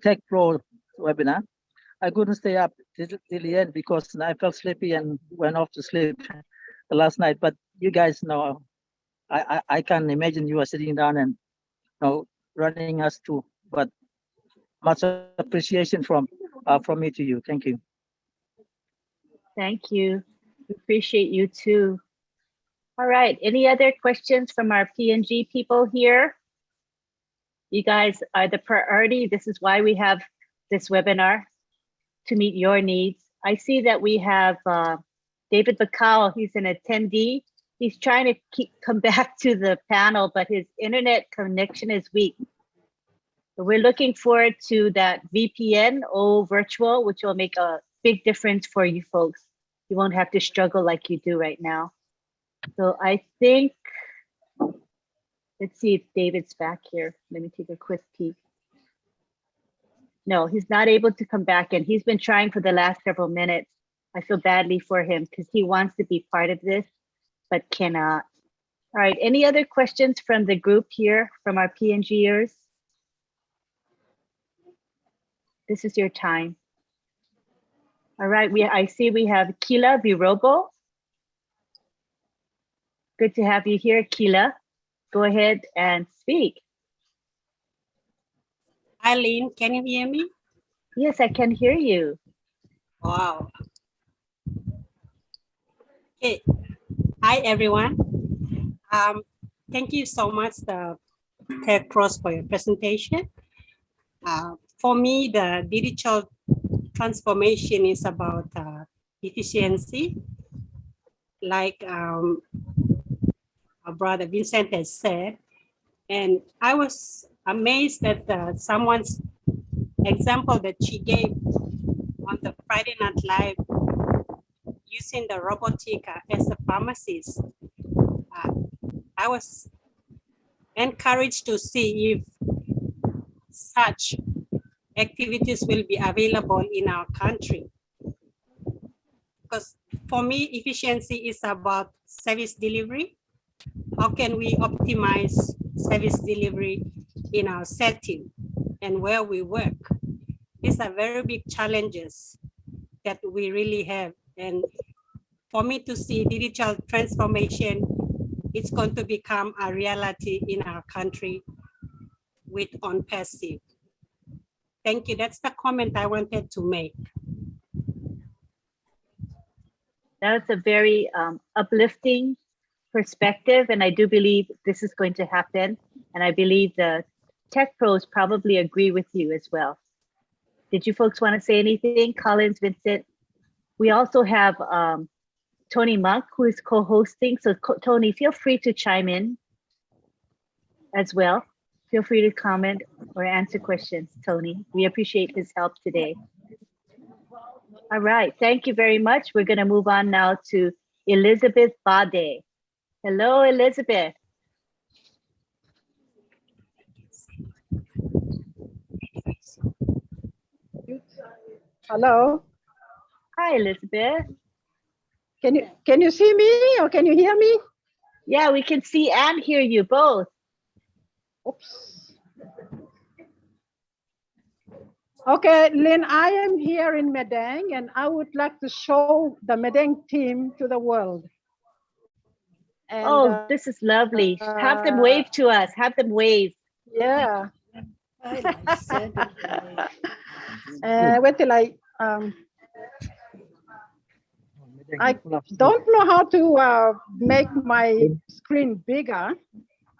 Tech Pro webinar. I couldn't stay up till the end because I felt sleepy and went off to sleep last night. But you guys know, I can imagine you are sitting down and running us too. But much appreciation from me to you. Thank you. Thank you. We appreciate you too. All right. Any other questions from our PNG people here? You guys are the priority. This is why we have this webinar, to meet your needs. I see that we have David Bacall. He's an attendee. He's trying to come back to the panel, but his internet connection is weak. So we're looking forward to that VPN virtual, which will make a big difference for you folks. You won't have to struggle like you do right now. So I think, let's see if David's back here. Let me take a quick peek. No, he's not able to come back in. He's been trying for the last several minutes. I feel badly for him because he wants to be part of this, but cannot. All right, any other questions from the group here, from our PNGers? This is your time. All right, I see we have Kila Virobo. Good to have you here, Kila. Go ahead and speak. Eileen, can you hear me? Yes, I can hear you. Wow. Okay, Hi, everyone. Thank you so much, the Tech Pros, for your presentation. For me, the digital transformation is about efficiency. Like our brother Vincent has said, and I was amazed at someone's example that she gave on the Friday Night Live using the robotic as a pharmacist. I was encouraged to see if such activities will be available in our country. Because for me, efficiency is about service delivery. How can we optimize service delivery in our setting and where we work? These are very big challenges that we really have. And for me to see digital transformation, it's going to become a reality in our country with ONPASSIVE. Thank you. That's the comment I wanted to make. That's a very uplifting perspective, and I do believe this is going to happen. And I believe the Tech Pros probably agree with you as well. Did you folks want to say anything? Collins, Vincent? We also have Tony Monk, who is co-hosting. So Tony, feel free to chime in as well. Feel free to comment or answer questions, Tony. We appreciate his help today. All right, thank you very much. We're gonna move on now to Elizabeth Bade. Hello, Elizabeth. Hello. Hi, Elizabeth. Can you see me or can you hear me? Yeah, we can see and hear you both. Oops. Okay, Lynn, I am here in Medang and I would like to show the Medang team to the world. And, this is lovely. Have them wave to us. Have them wave. Yeah. Wait till I don't know how to make my screen bigger.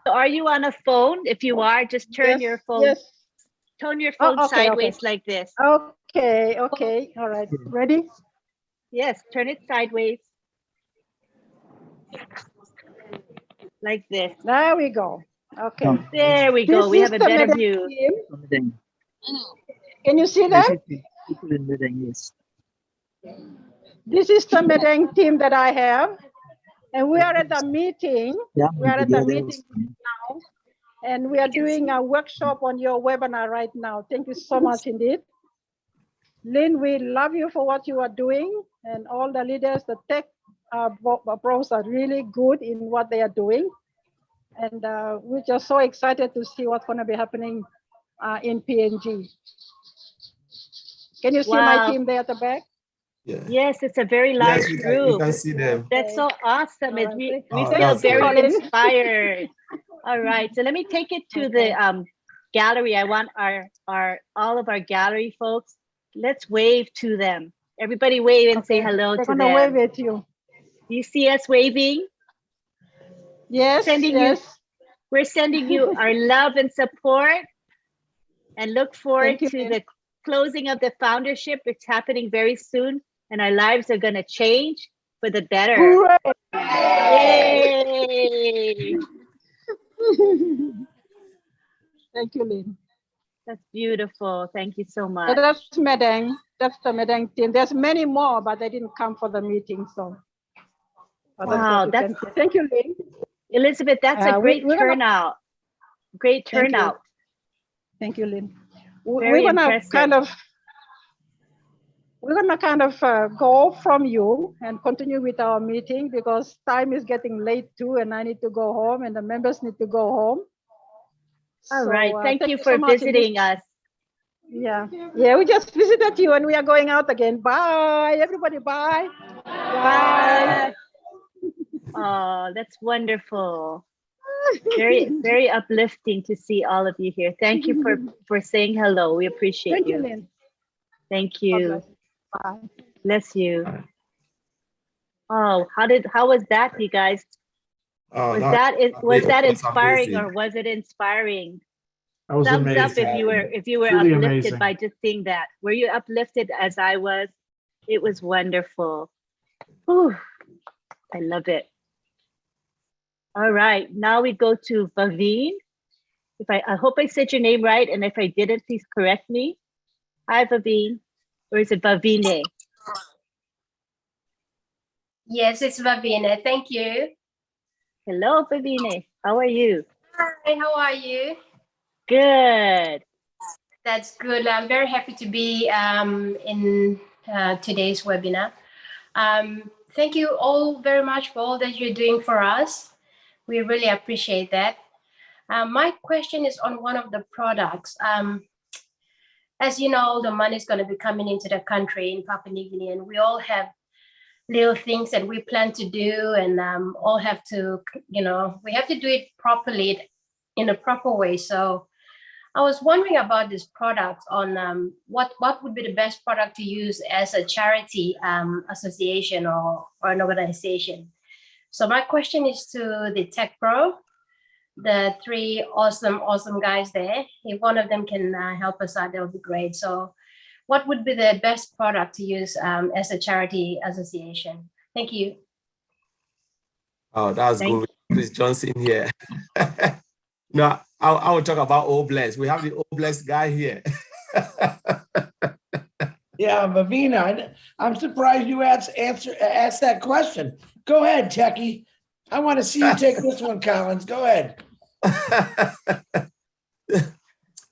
So are you on a phone? If you are, just turn your phone. Yes. Turn your phone sideways like this. Okay, okay. All right. Ready? Yes, turn it sideways. Like this. There we go. Okay. There we go. We have a better view. Team. Can you see that? Yes. This is the Medang team that I have. And we are at the meeting. Yeah, we are at the meeting now. And we are doing a workshop on your webinar right now. Thank you so much indeed. Lynn, we love you for what you are doing. And all the leaders, the Tech Pros are really good in what they are doing. And we're just so excited to see what's going to be happening in PNG. Can you see my team there at the back? Yeah. Yes, it's a very large group. You can see them. That's so awesome. Right. We feel very inspired. All right, so let me take it to the gallery. I want all of our gallery folks. Let's wave to them. Everybody wave and say hello to them. They're gonna wave at you. Do you see us waving? Yes. We're sending you our love and support, and look forward to the closing of the foundership. It's happening very soon, and our lives are going to change for the better. Hooray! Yay! Thank you, Lynn. That's beautiful. Thank you so much. So that's Medang. That's the Medang team. There's many more, but they didn't come for the meeting. So wow, thank you, Lynn. Elizabeth, that's a great turnout. Great turnout. Thank you, Lynn. Very impressive. We're gonna kind of go from you and continue with our meeting because time is getting late too, and I need to go home, and the members need to go home. All right. Thank you for visiting us. Yeah, we just visited you, and we are going out again. Bye, everybody. Bye. Bye. Oh, that's wonderful. Very uplifting to see all of you here. Thank you for saying hello. We appreciate Thank you, Lynn. Thank you. Bye. Bless you. Oh, how was that, you guys? Oh, Was was that inspiring, amazing. or was it inspiring? That was Thumbs up amazing. if you were Truly uplifted amazing. by just seeing that. Were you uplifted as I was? It was wonderful. Whew, I love it. All right, now we go to Vaveen. I hope I said your name right, and if I didn't, please correct me. Hi, Vaveen. Or is it Vavine? Yes, it's Vavine. Thank you. Hello, Vavine. How are you? Hi, how are you? Good. That's good. I'm very happy to be in today's webinar. Thank you all very much for all that you're doing for us. We really appreciate that. My question is on one of the products. As you know, the money is going to be coming into the country in Papua New Guinea, and we all have little things that we plan to do, and all have to, we have to do it properly in a proper way. So I was wondering about this product on what would be the best product to use as a charity association or an organization. So my question is to the Tech Pro, the three awesome guys there. If one of them can help us out, that would be great. So what would be the best product to use as a charity association? Thank you. Oh, that's good. Chris Johnson here. No, I will talk about Obless. We have the Obless guy here. Yeah, Vavina, I'm surprised you asked that question. Go ahead, Techie. I want to see you take this one, Collins. Go ahead.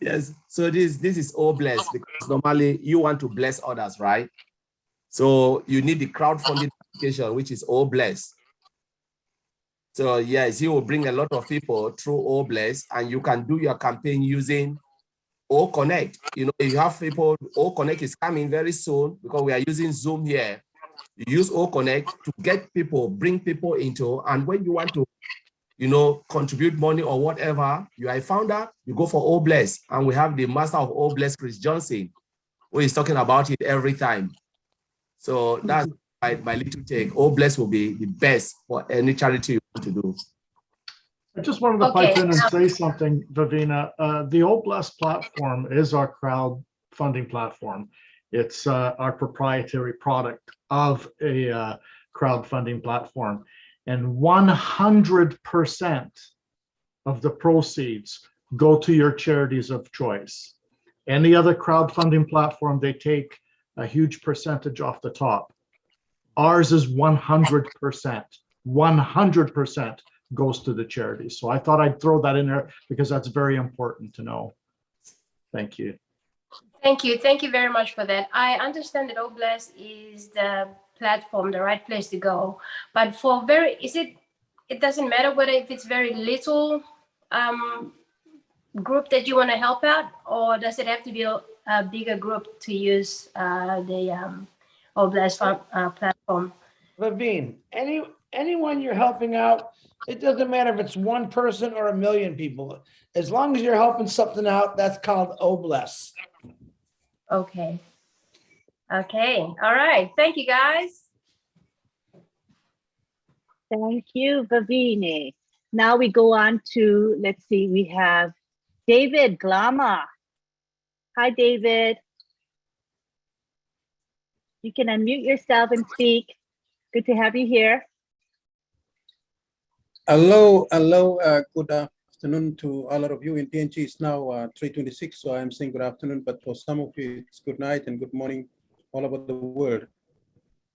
Yes, so this is Obless, because normally you want to bless others, right? So you need the crowdfunding application, which is Obless. So yes, you will bring a lot of people through Obless, and you can do your campaign using OConnect. You know, if you have people, OConnect is coming very soon because we are using Zoom here. You use OConnect to get people, bring people into, and when you want to, contribute money or whatever, you are a founder, you go for Obless, and we have the master of Obless, Chris Johnson, who is talking about it every time. So that's my little take. Obless will be the best for any charity you want to do. I just wanted to pipe in and say something, Vavina. The Obless platform is our crowdfunding platform. It's our proprietary product of a crowdfunding platform. And 100% of the proceeds go to your charities of choice. Any other crowdfunding platform, they take a huge percentage off the top. Ours is 100%. 100% goes to the charities. So I thought I'd throw that in there because that's very important to know. Thank you. Thank you. Thank you very much for that. I understand that Obless is the platform, the right place to go. But for it doesn't matter whether if it's very little group that you want to help out, or does it have to be a bigger group to use the Obless platform? Vavine, anyone you're helping out, it doesn't matter if it's one person or 1 million people. As long as you're helping something out, that's called Obless. Okay. Okay. All right. Thank you, guys. Thank you, Vavine. Now we go on to, let's see, we have David Glama. Hi, David. You can unmute yourself and speak. Good to have you here. Hello. Good afternoon to all of you. In PNG, it's now 3:26, so I'm saying good afternoon, but for some of you, it's good night and good morning all over the world.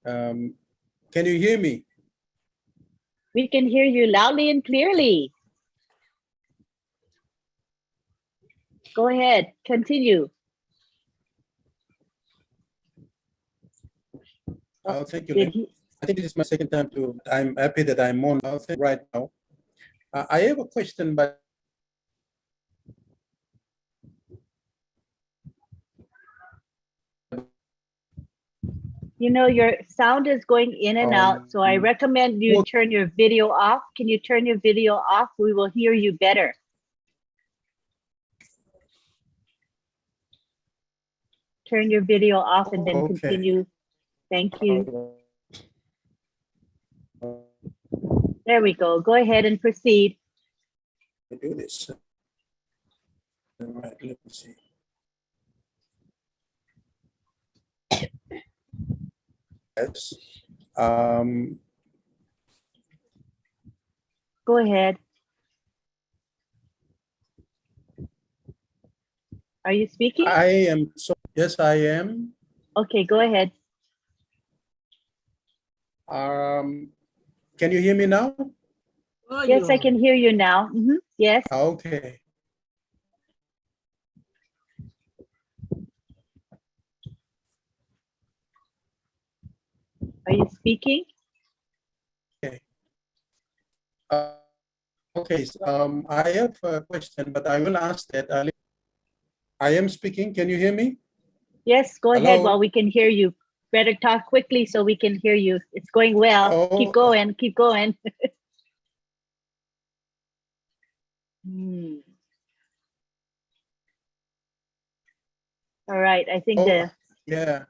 Can you hear me? We can hear you loudly and clearly. Go ahead, continue. Oh, thank you. I think this is my second time I'm happy that I'm on right now. I have a question, but Your sound is going in and out, so I recommend you turn your video off. Can you turn your video off? We will hear you better. Turn your video off and then continue. Thank you. There we go. Go ahead and proceed. I do this. All right, let me see. Yes. Go ahead. Are you speaking? I am. So yes, I am. Okay, go ahead. Can you hear me now? Yes, I can hear you now. Yes. Okay. Are you speaking? Okay. Okay. I have a question, but I will ask that. I am speaking. Can you hear me? Yes, go ahead Hello? while we can hear you. Better talk quickly so we can hear you. It's going well. Oh. Keep going, keep going. All right, I think yeah.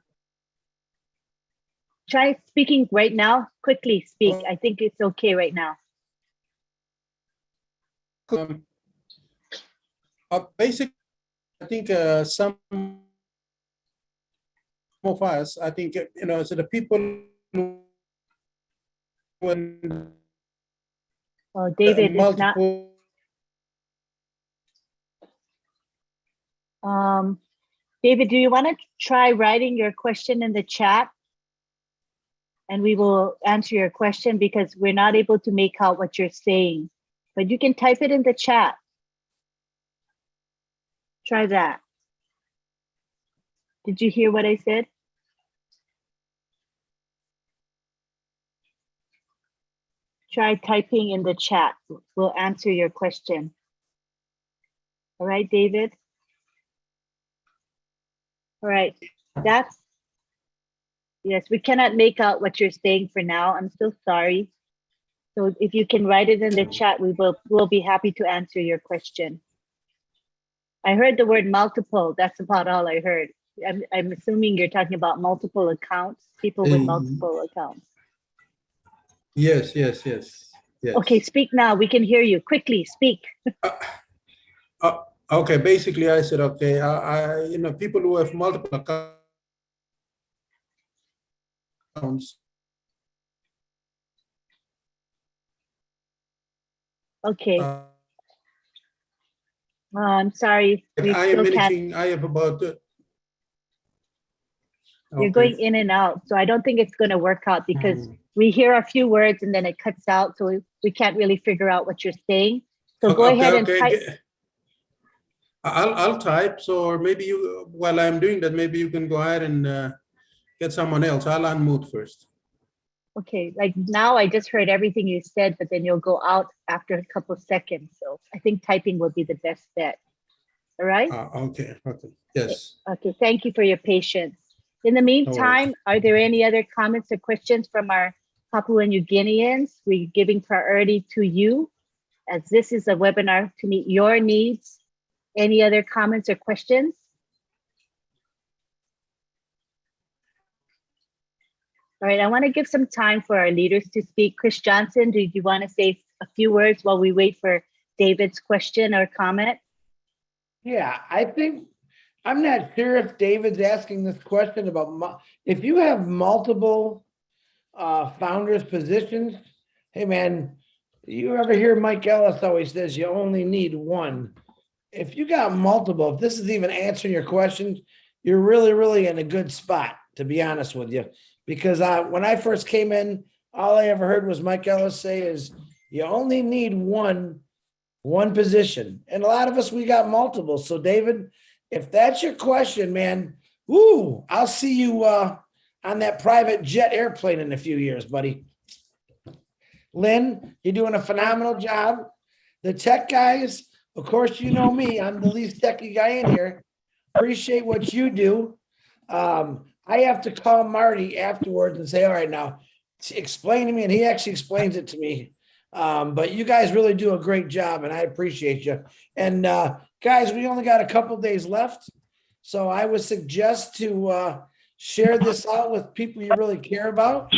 Try speaking right now. Quickly speak. I think it's okay right now. Basically, I think some of us, I think, you know, so the people when David, multiple. David, do you want to try writing your question in the chat? And we will answer your question because we're not able to make out what you're saying. But you can type it in the chat. Try that. Did you hear what I said? Try typing in the chat. We'll answer your question. All right, David? All right, yes, we cannot make out what you're saying for now. I'm so sorry. So if you can write it in the chat, we'll be happy to answer your question. I heard the word multiple. That's about all I heard. I'm assuming you're talking about multiple accounts, people with multiple accounts. Yes. Okay, speak now. We can hear you. Quickly, speak. Okay, basically I said, okay, you know, people who have multiple accounts. Okay. I'm sorry. I am managing, I have about. You're going in and out, so I don't think it's going to work out because we hear a few words and then it cuts out, so we can't really figure out what you're saying. So go ahead and type. I'll type. So or maybe you, while I'm doing that, maybe you can go ahead and get someone else. I'll unmute first. Okay, like now I just heard everything you said, but then you'll go out after a couple of seconds. So I think typing will be the best bet. All right? Okay, yes. Okay, thank you for your patience. In the meantime, are there any other comments or questions from our Papua New Guineans? We're giving priority to you as this is a webinar to meet your needs. Any other comments or questions? All right, I want to give some time for our leaders to speak. Chris Johnson, do you want to say a few words while we wait for David's question or comment? Yeah, I think, I'm not sure if David's asking this question about, if you have multiple founders positions, hey man, you ever hear Mike Ellis always says you only need one. If you got multiple, if this is even answering your questions, you're really in a good spot, to be honest with you. Because when I first came in, all I ever heard was Mike Ellis say is you only need one position. And a lot of us, we got multiple. So David, if that's your question, man, woo, I'll see you on that private jet airplane in a few years, buddy. Lynn, you're doing a phenomenal job. The tech guys, of course, you know me, I'm the least techy guy in here. Appreciate what you do. I have to call Marty afterwards and say, all right, now explain to me. And he actually explains it to me. But you guys really do a great job and I appreciate you. And guys, we only got a couple days left. So I would suggest to share this out with people you really care about.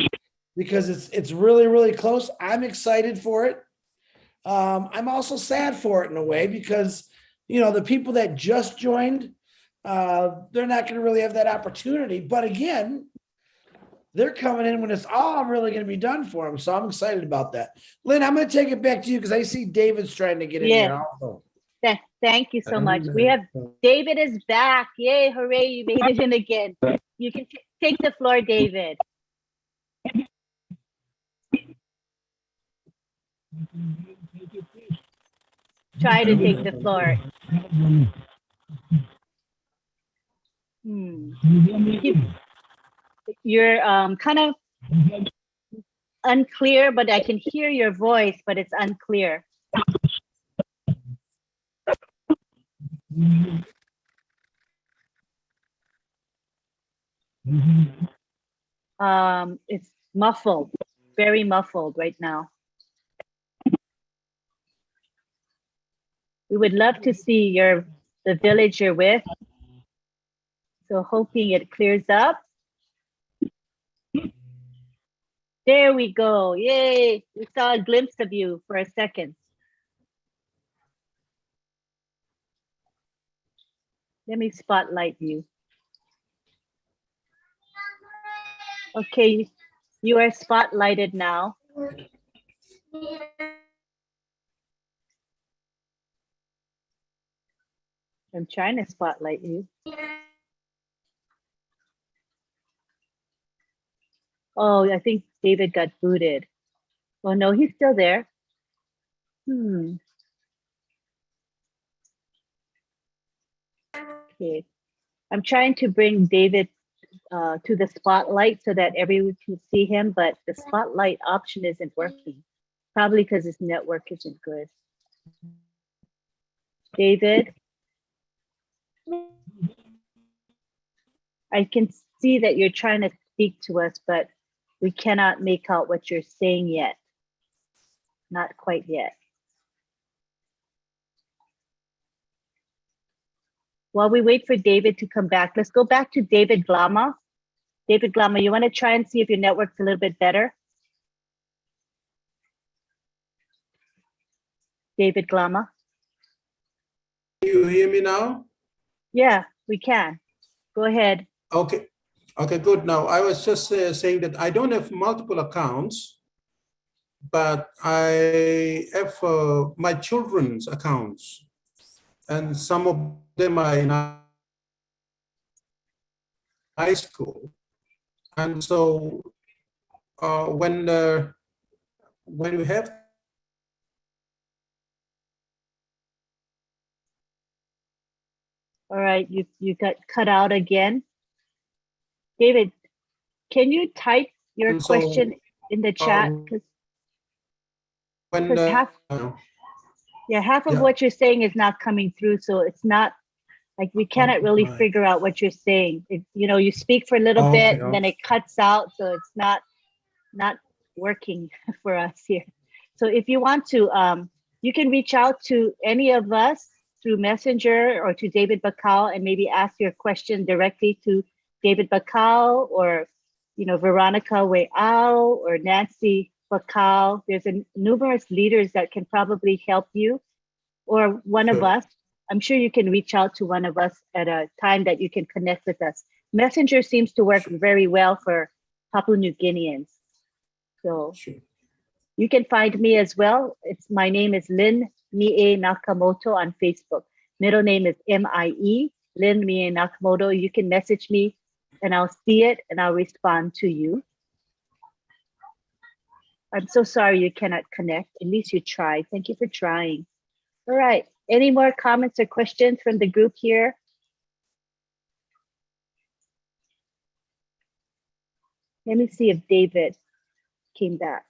because it's really, really close. I'm excited for it. I'm also sad for it in a way because, you know, the people that just joined, they're not going to really have that opportunity. But again, they're coming in when it's all really going to be done for them. So I'm excited about that. Lynn, I'm going to take it back to you because I see David's trying to get in here also. Thank you so much. We have David is back. Yay, hooray, you made it in again. You can take the floor, David. Try to take the floor. You're kind of unclear, but I can hear your voice, but it's unclear. It's muffled, very muffled right now. We would love to see the village you're with. So hoping it clears up. There we go. Yay. We saw a glimpse of you for a second. Let me spotlight you. Okay, you are spotlighted now. I'm trying to spotlight you. Oh, I think David got booted. Oh no, he's still there. Okay, I'm trying to bring David to the spotlight so that everyone can see him, but the spotlight option isn't working. Probably because his network isn't good. David, I can see that you're trying to speak to us, but we cannot make out what you're saying yet. Not quite yet. While we wait for David to come back, let's go back to David Glama. David Glama, you want to try and see if your network's a little bit better? David Glama. You hear me now? Yeah, we can. Go ahead. Okay. Okay, good. Now, I was just saying that I don't have multiple accounts, but I have my children's accounts, and some of them are in high school. And so when we have All right, you got cut out again. David, can you type your question in the chat? Because half of what you're saying is not coming through, so it's not like we cannot really figure out what you're saying. You know, you speak for a little bit, and then it cuts out, so it's not working for us here. So if you want to, you can reach out to any of us through Messenger or to David Bakal and maybe ask your question directly to David Bakal or, you know, Veronica Weal or Nancy Bakal. There's numerous leaders that can probably help you, or one of us. I'm sure you can reach out to one of us at a time that you can connect with us. Messenger seems to work very well for Papua New Guineans. So you can find me as well. My name is Lynn Mie Nakamoto on Facebook. Middle name is M-I-E, Lynn Mie Nakamoto. You can message me and I'll see it and I'll respond to you. I'm so sorry you cannot connect. At least you tried. Thank you for trying. All right. Any more comments or questions from the group here? Let me see if David came back.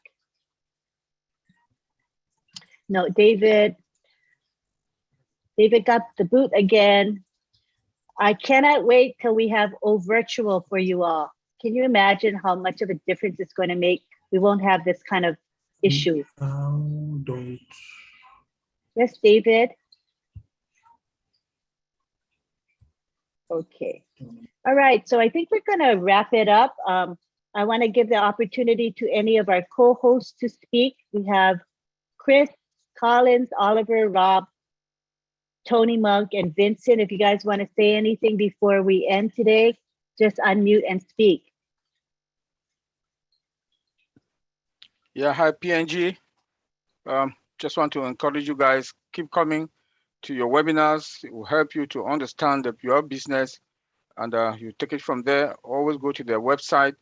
No, David got the boot again. I cannot wait till we have O Virtual for you all. Can you imagine how much of a difference it's going to make? We won't have this kind of issue. Yes, David. Okay. All right. So I think we're going to wrap it up. I want to give the opportunity to any of our co-hosts to speak. We have Chris, Collins, Oliver, Rob, Tony Monk, and Vincent. If you guys want to say anything before we end today, just unmute and speak. Yeah, hi PNG. Just want to encourage you guys, keep coming to your webinars. It will help you to understand your business, and you take it from there. Always go to their website.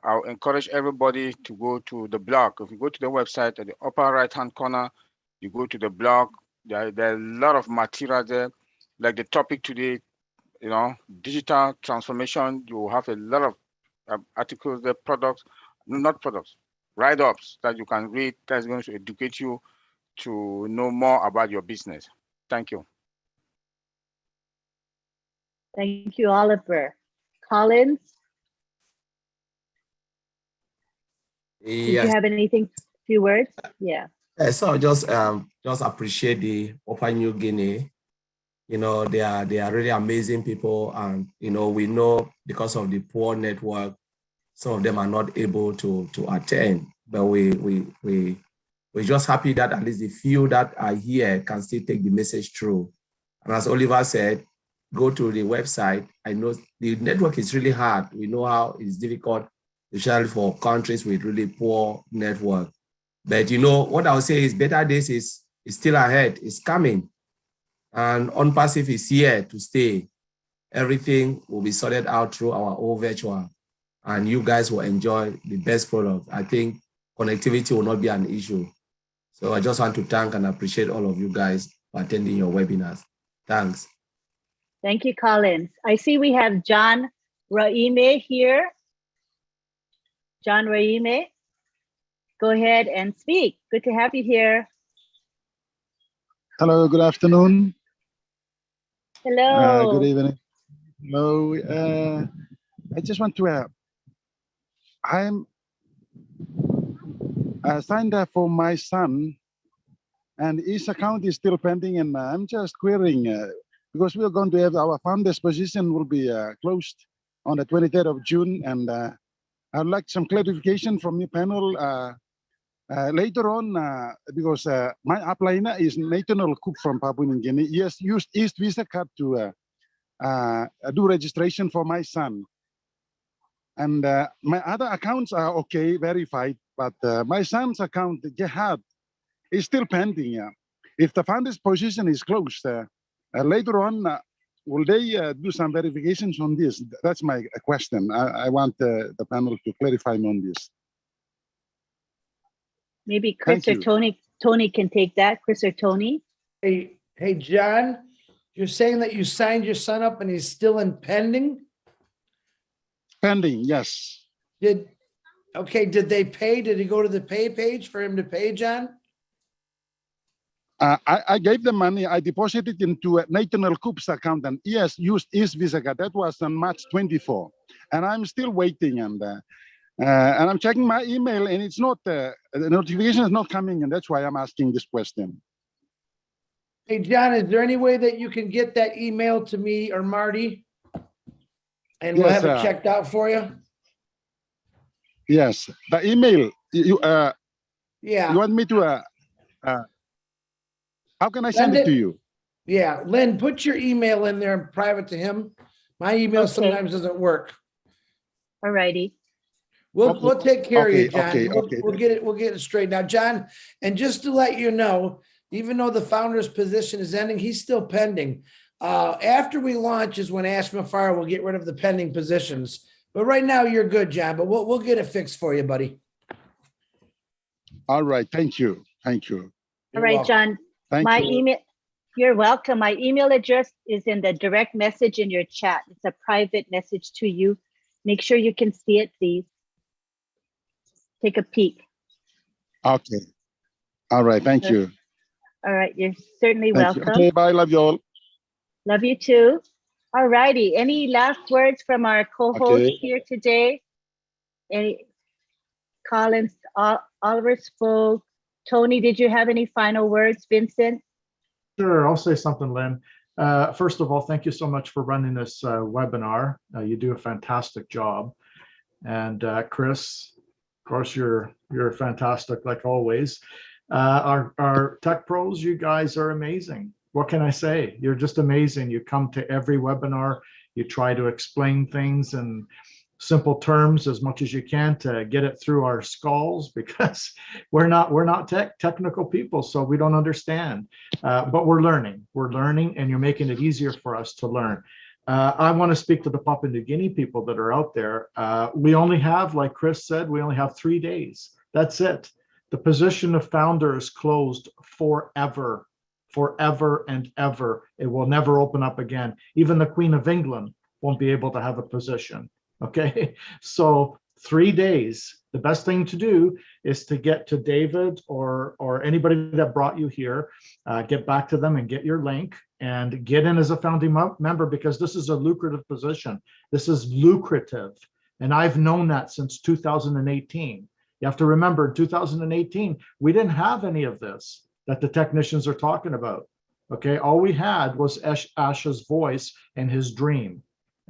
I'll encourage everybody to go to the blog. If you go to the website at the upper right-hand corner, you go to the blog. There are a lot of material there, like the topic today, you know, digital transformation. You will have a lot of articles there, write-ups that you can read that's going to educate you to know more about your business. Thank you. Thank you, Oliver. Collins? Did you have anything, few words? Yeah. So I just appreciate the Papua New Guinea. You know, they are really amazing people, and you know, we know because of the poor network, some of them are not able to attend. But we're just happy that at least the few that are here can still take the message through. And as Oliver said, go to the website. I know the network is really hard. We know how it's difficult, especially for countries with really poor network. But you know, what I would say is better days is still ahead, it's coming. And ONPASSIVE is here to stay. Everything will be sorted out through our own virtual, and you guys will enjoy the best product. I think connectivity will not be an issue. So I just want to thank and appreciate all of you guys for attending your webinars. Thanks. Thank you, Collins. I see we have John Raime here. John Raime, go ahead and speak. Good to have you here. Hello, good afternoon. Hello. Good evening. Hello. I just want to, I'm signed up for my son, and his account is still pending, and I'm just querying because we are going to have our founder's position will be closed on the 23rd of June, and I'd like some clarification from your panel later on because my upline is Nathaniel Cook from Papua New Guinea. He has used East Visa card to do registration for my son. And my other accounts are okay, verified, but my son's account, Jihad, is still pending. Yeah. If the founder's position is closed, later on, will they do some verifications on this? That's my question. I want the panel to clarify me on this. Maybe Chris or Tony can take that. Chris or Tony? Hey, John, you're saying that you signed your son up and he's still in pending? Pending, yes. Did they pay? Did he go to the pay page for him to pay, John? I gave the money. I deposited into Nathaniel Cook's account, and he has used his Visa card. That was on March 24. And I'm still waiting, and I'm checking my email, and it's not, the notification is not coming, and that's why I'm asking this question. Hey, John, is there any way that you can get that email to me or Marty? And we'll have it checked out for you? Yes, the email, yeah. You want me to, how can I send it to you? Yeah, Lynn, put your email in there and private to him. My email sometimes doesn't work. All righty. We'll take care of you, John. We'll get it straight. Now, John, and just to let you know, even though the founder's position is ending, he's still pending. After we launch is when Ashma Fire will get rid of the pending positions. But right now you're good, John, but we'll get it fixed for you, buddy. All right, thank you. Thank you. All right, John. Email, you're welcome. My email address is in the direct message in your chat. It's a private message to you. Make sure you can see it, please. Take a peek. Okay. All right, thank you. All right, you're certainly welcome. Okay, bye, love you all. Love you too. All righty, any last words from our co-host here today? Any, Collins, Oliver spoke. Tony, did you have any final words? Vincent? Sure, I'll say something, Lynn. First of all, thank you so much for running this webinar. You do a fantastic job. And Chris, of course, you're fantastic like always. Our tech pros, you guys are amazing. What can I say? You're just amazing. You come to every webinar, you try to explain things in simple terms as much as you can to get it through our skulls, because we're not technical people, so we don't understand. But we're learning, and you're making it easier for us to learn. I want to speak to the Papua New Guinea people that are out there. We only have, like Chris said, we only have 3 days. That's it. The position of founder is closed forever and ever. It will never open up again. Even the Queen of England won't be able to have a position. Okay, so 3 days. The best thing to do is to get to David or anybody that brought you here, get back to them and get your link and get in as a founding member, because this is a lucrative position. This is lucrative. And I've known that since 2018. You have to remember, in 2018, we didn't have any of this that the technicians are talking about. Okay, all we had was Asha's voice and his dream.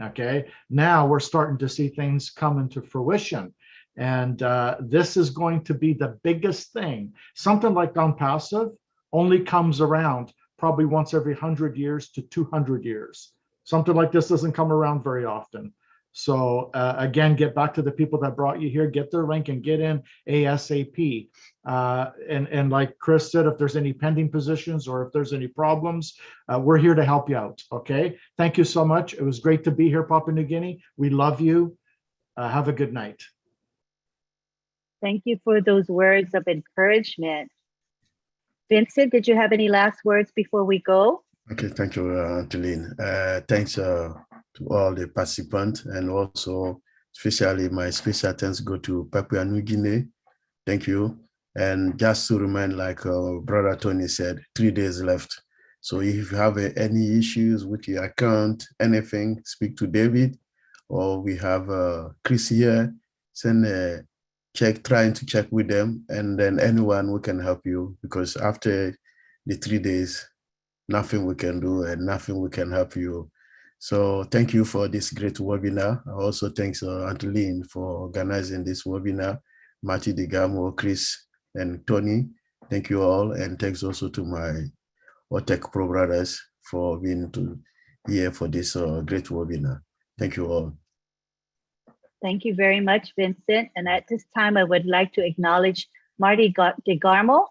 Okay, now we're starting to see things come into fruition. And this is going to be the biggest thing. Something like ONPASSIVE only comes around probably once every 100 years to 200 years. Something like this doesn't come around very often. So again, get back to the people that brought you here, get their link and get in ASAP. And like Chris said, if there's any pending positions or if there's any problems, we're here to help you out. Okay. Thank you so much. It was great to be here, Papua New Guinea. We love you. Have a good night. Thank you for those words of encouragement. Vincent, did you have any last words before we go? Okay, thank you, Angeline. Thanks to all the participants, and also especially my special thanks go to Papua New Guinea. Thank you. And just to remind, like Brother Tony said, 3 days left. So if you have any issues with your account, anything, speak to David, or we have Chris here, send a check, trying to check with them, and then anyone who can help you, because after the 3 days, nothing we can do and nothing we can help you. So thank you for this great webinar. Also thanks Angeline for organizing this webinar, Marty Digamo, Chris, and Tony. Thank you all, and thanks also to my OTECH Pro brothers for being here for this great webinar. Thank you all. Thank you very much, Vincent. And at this time, I would like to acknowledge Marty DeGarmo.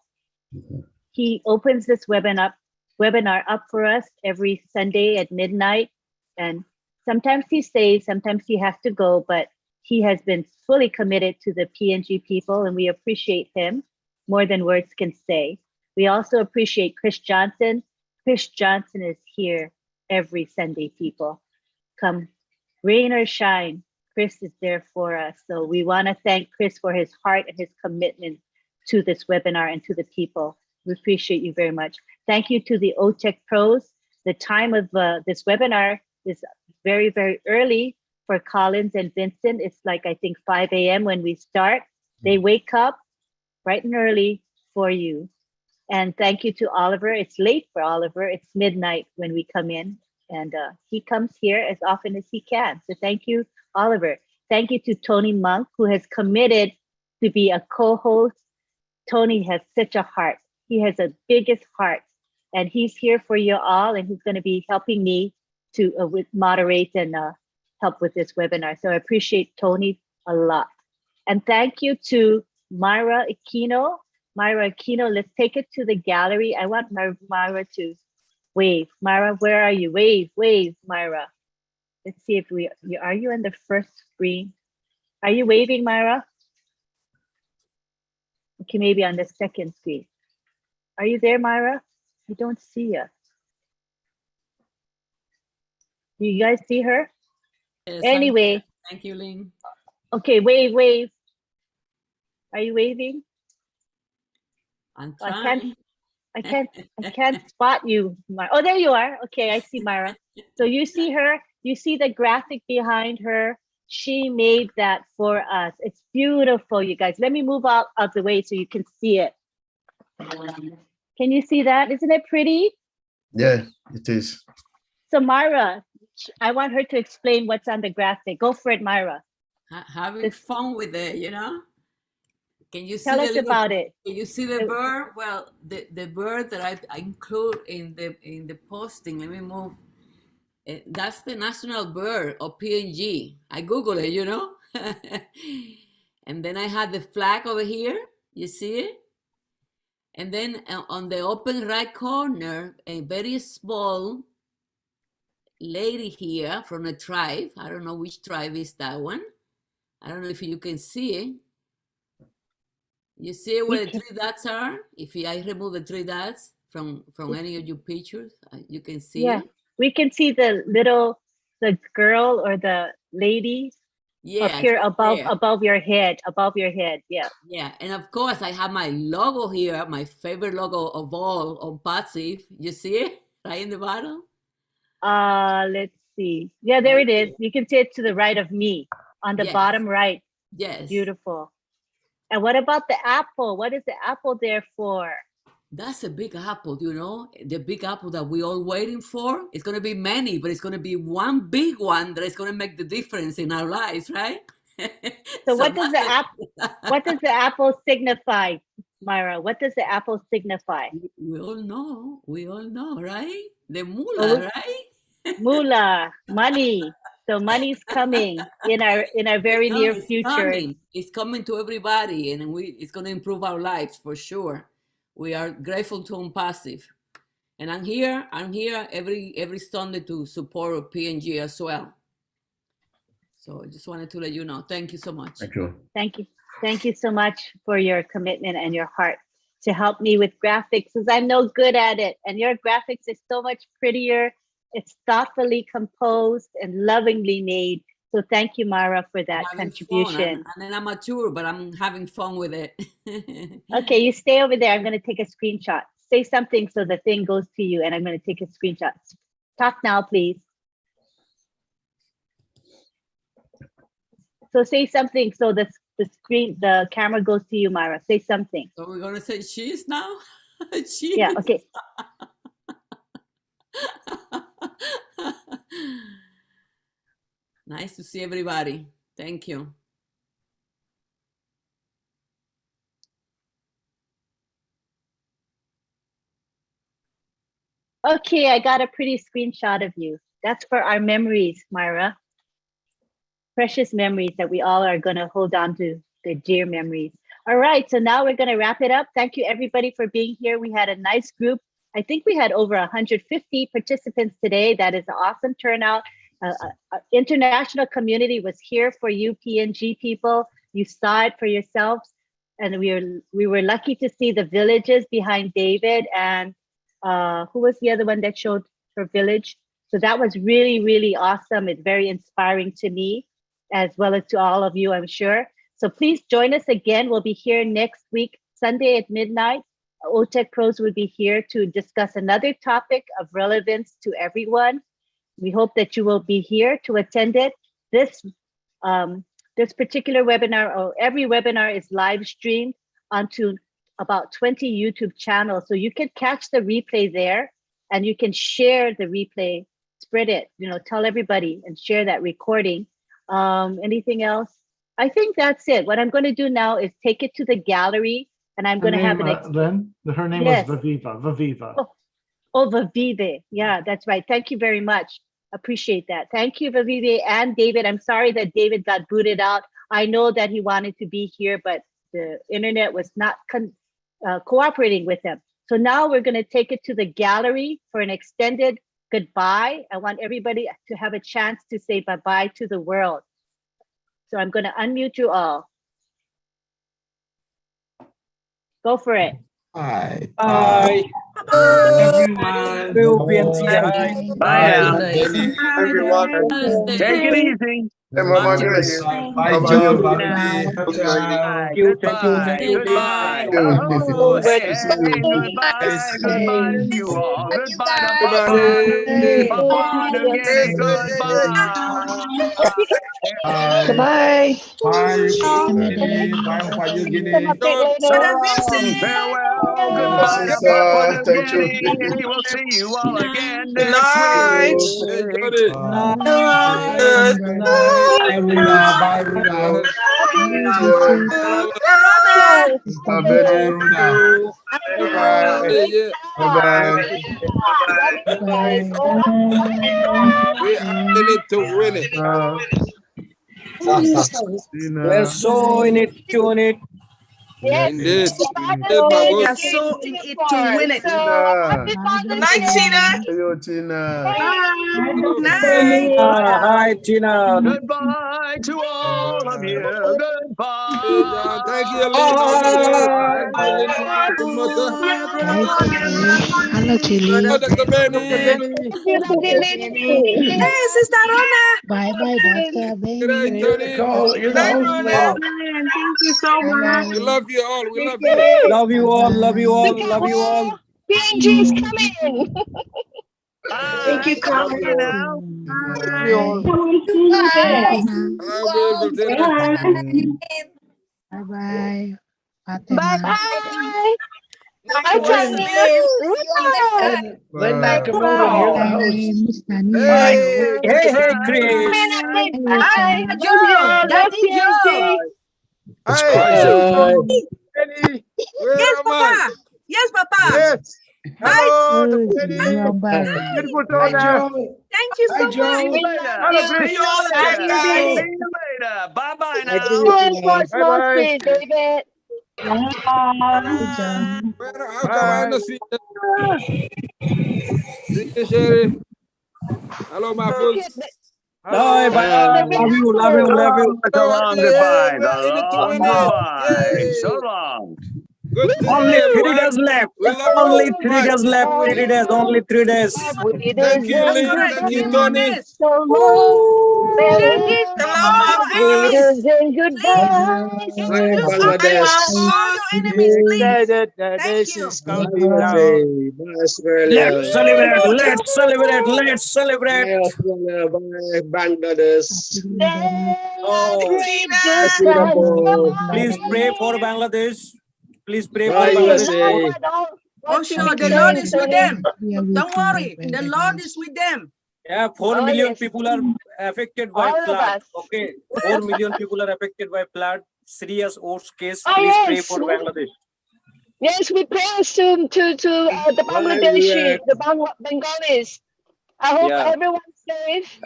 He opens this webinar up for us every Sunday at midnight. And sometimes he stays, sometimes he has to go, but he has been fully committed to the PNG people, and we appreciate him more than words can say. We also appreciate Chris Johnson. Chris Johnson is here every Sunday, people. Come rain or shine, Chris is there for us. So we want to thank Chris for his heart and his commitment to this webinar and to the people. We appreciate you very much. Thank you to the OTECH pros. The time of this webinar is very, very early for Collins and Vincent. It's like, I think 5 a.m. when we start. They wake up bright and early for you. And thank you to Oliver. It's late for Oliver. It's midnight when we come in, and he comes here as often as he can. So thank you, Oliver. Thank you to Tony Monk, who has committed to be a co-host. Tony has such a heart. He has the biggest heart, and he's here for you all, and he's going to be helping me to moderate and help with this webinar. So I appreciate Tony a lot. And thank you to Myra Aquino. Myra Aquino, let's take it to the gallery. I want Myra to wave. Myra, where are you? Wave, wave, Myra. Let's see if are you on the first screen? Are you waving, Myra? Okay, maybe on the second screen. Are you there, Myra? I don't see you. Do you guys see her? Yes, anyway. Thank you, Lynn. Okay, wave, wave. Are you waving? I'm trying. I can't spot you, Myra. Oh, there you are. Okay, I see Myra. So you see her, you see the graphic behind her. She made that for us. It's beautiful, you guys. Let me move out of the way so you can see it. Can you see that? Isn't it pretty? Yeah, it is. So Myra, I want her to explain what's on the graphic. Go for it, Myra. having fun with it, you know? Can you see Tell us about it. Can you see the bird? Well, the bird that I include in the posting, let me move. That's the national bird of PNG. I Google it, you know? And then I have the flag over here. You see it? And then on the open right corner, a very small lady here from a tribe. I don't know which tribe is that one. I don't know if you can see it. You see where the three dots are? If I remove the three dots from any of your pictures, you can see it. We can see the girl or the lady up here above your head, yeah. Yeah, and of course I have my logo here, my favorite logo of all, ONPASSIVE. You see it right in the bottom? Let's see. Yeah, there it is. You can see it to the right of me on the bottom right. Yes. Beautiful. And what about the apple? What is the apple there for? That's a big apple, you know, the big apple that we all waiting for. It's going to be many, but it's going to be one big one that is going to make the difference in our lives, right? So what does the apple signify, Myra? What does the apple signify? We all know, right? The moolah, right? Moolah, money. So money's coming in our very near future. It's coming to everybody, and it's going to improve our lives for sure. We are grateful to ONPASSIVE, and I'm here every Sunday to support PNG as well. So I just wanted to let you know. Thank you so much. Thank you. Thank you so much for your commitment and your heart to help me with graphics, because I'm no good at it, and your graphics is so much prettier. It's thoughtfully composed and lovingly made. So thank you, Mara, for that contribution. I'm an amateur, but I'm having fun with it. Okay, you stay over there. I'm going to take a screenshot. Say something so the thing goes to you, and I'm going to take a screenshot. Talk now, please. So say something so the camera goes to you, Mara. Say something. So we're going to say cheese now? Cheese. Yeah, okay. Nice to see everybody. Thank you. Okay, I got a pretty screenshot of you. That's for our memories, Myra. Precious memories that we all are going to hold on to, the dear memories. All right, so now we're going to wrap it up. Thank you, everybody, for being here. We had a nice group. I think we had over 150 participants today. That is an awesome turnout. International community was here for you, PNG people. You saw it for yourselves. And we were lucky to see the villages behind David. And who was the other one that showed her village? So that was really, really awesome. It's very inspiring to me, as well as to all of you, I'm sure. So please join us again. We'll be here next week, Sunday at midnight. OTECH pros will be here to discuss another topic of relevance to everyone. We hope that you will be here to attend it. This particular webinar, or every webinar, is live streamed onto about 20 YouTube channels. So you can catch the replay there, and you can share the replay, spread it, tell everybody and share that recording. Anything else? I think that's it. What I'm going to do now is take it to the gallery. And I'm going to have Lynn, her name was Vaviva. Oh, Vavive. Yeah, that's right. Thank you very much. Appreciate that. Thank you, Vavive and David. I'm sorry that David got booted out. I know that he wanted to be here, but the internet was not cooperating with him. So now we're going to take it to the gallery for an extended goodbye. I want everybody to have a chance to say bye-bye to the world. So I'm going to unmute you all. Go for it. Bye. Bye. Everyone. We'll be in touch. Bye. Everyone. Take it easy. Bye, Joe. Bye. Thank you. Goodbye. Oh, hey, goodbye to you all. Goodbye to Papa. Papa again. Goodbye. Goodbye. Bye. Bye, Papua New Guinea. So long, farewell, goodbye to Papua New Guinea. We'll see you all again next week. Bye, Runa. Bye, Runa. Bye, Runa. Bye-bye. We are in it to win it. We're so in it to win it. Indeed. We are so in it to win it. Good night, Tina. Hello, Tina. Bye. Good night. Hi, Tina. Goodbye to all of you. Goodbye. Thank you, Lynn. Hello, Chili. Dr. Benny. Hey, Sister Rona. Bye-bye, Dr. Benny. You're the host, Lynn. Thank you so much. We love you all. We love you. Love you all. Love you all. Love you all. PNG is coming. Thank you, Carl. Bye-bye. Bye-bye. Lynn Nakamoto, you're the host. Hey, Chris. Bye. Daddy Joe. Hey. Yes, Papa. Yes, Papa. Yes. Hello, Dr. Beautiful daughter. Thank you so much. See you all again. See you later. Bye-bye now. Bye-bye. David. How come I not see you, Sherry? Hello, my folks. Bye, bye. Love you, love you, love you. So long, goodbye. So long, goodbye. So long. Good to Only see you, 3 days left. We love Only you. 3 days left. 3 days. Only 3 days. Thank you, Lynn. Thank you, Tony. So long. Let's celebrate. Let's celebrate. Let's celebrate. Bangladesh. Please pray for Bangladesh. Please pray for Bangladesh. Oh, sure. The Lord is with them. Don't worry. The Lord is with them. Yeah, 4 million people are affected by flood. Okay, 4 million people are affected by flood. Serious worst case. Please pray for Bangladesh. Yes, we pray to the Bangladeshi, the Bengalis. I hope everyone's safe.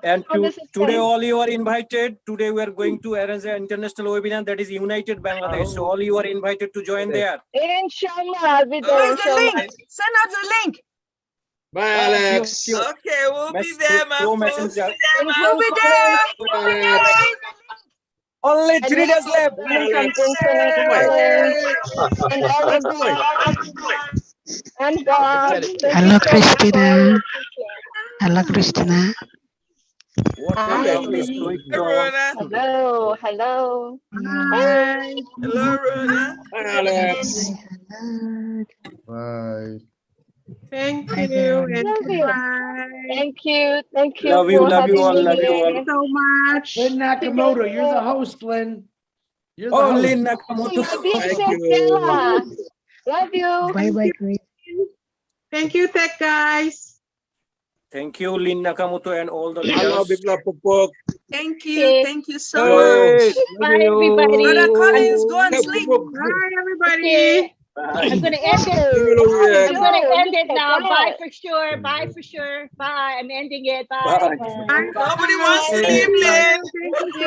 And today all you are invited. Today we are going to arrange an international webinar that is United Bangladesh. So all you are invited to join there. Inshallah, I'll be there. Where's the link? Send us the link. Bye, Alex. Okay, we'll be there, my folks. Messenger. We'll be there. Only 3 days left. And God. Hello, Christina. Hello, Christina. Hello, hello. Hi. Hello, Rona. Hi, Alex. Bye. Thank you. Thank you. Thank you. Love you, for love you all, having love me you all. here. So much. Lynn Nakamoto, you're the host, Lynn. You're the Oh, host. Lynn Nakamoto. Love you. Bye-bye, Chris. Thank you, tech guys. Thank you, Lynn Nakamoto and all the leaders. Thank you. Thank you so much. Bye, everybody. Brother Collins, go and sleep. Bye, everybody. I'm gonna end it. I'm gonna end it now. Bye for sure. Bye for sure. Bye. I'm ending it. Bye. Nobody wants to leave, Lynn. Thank you so much.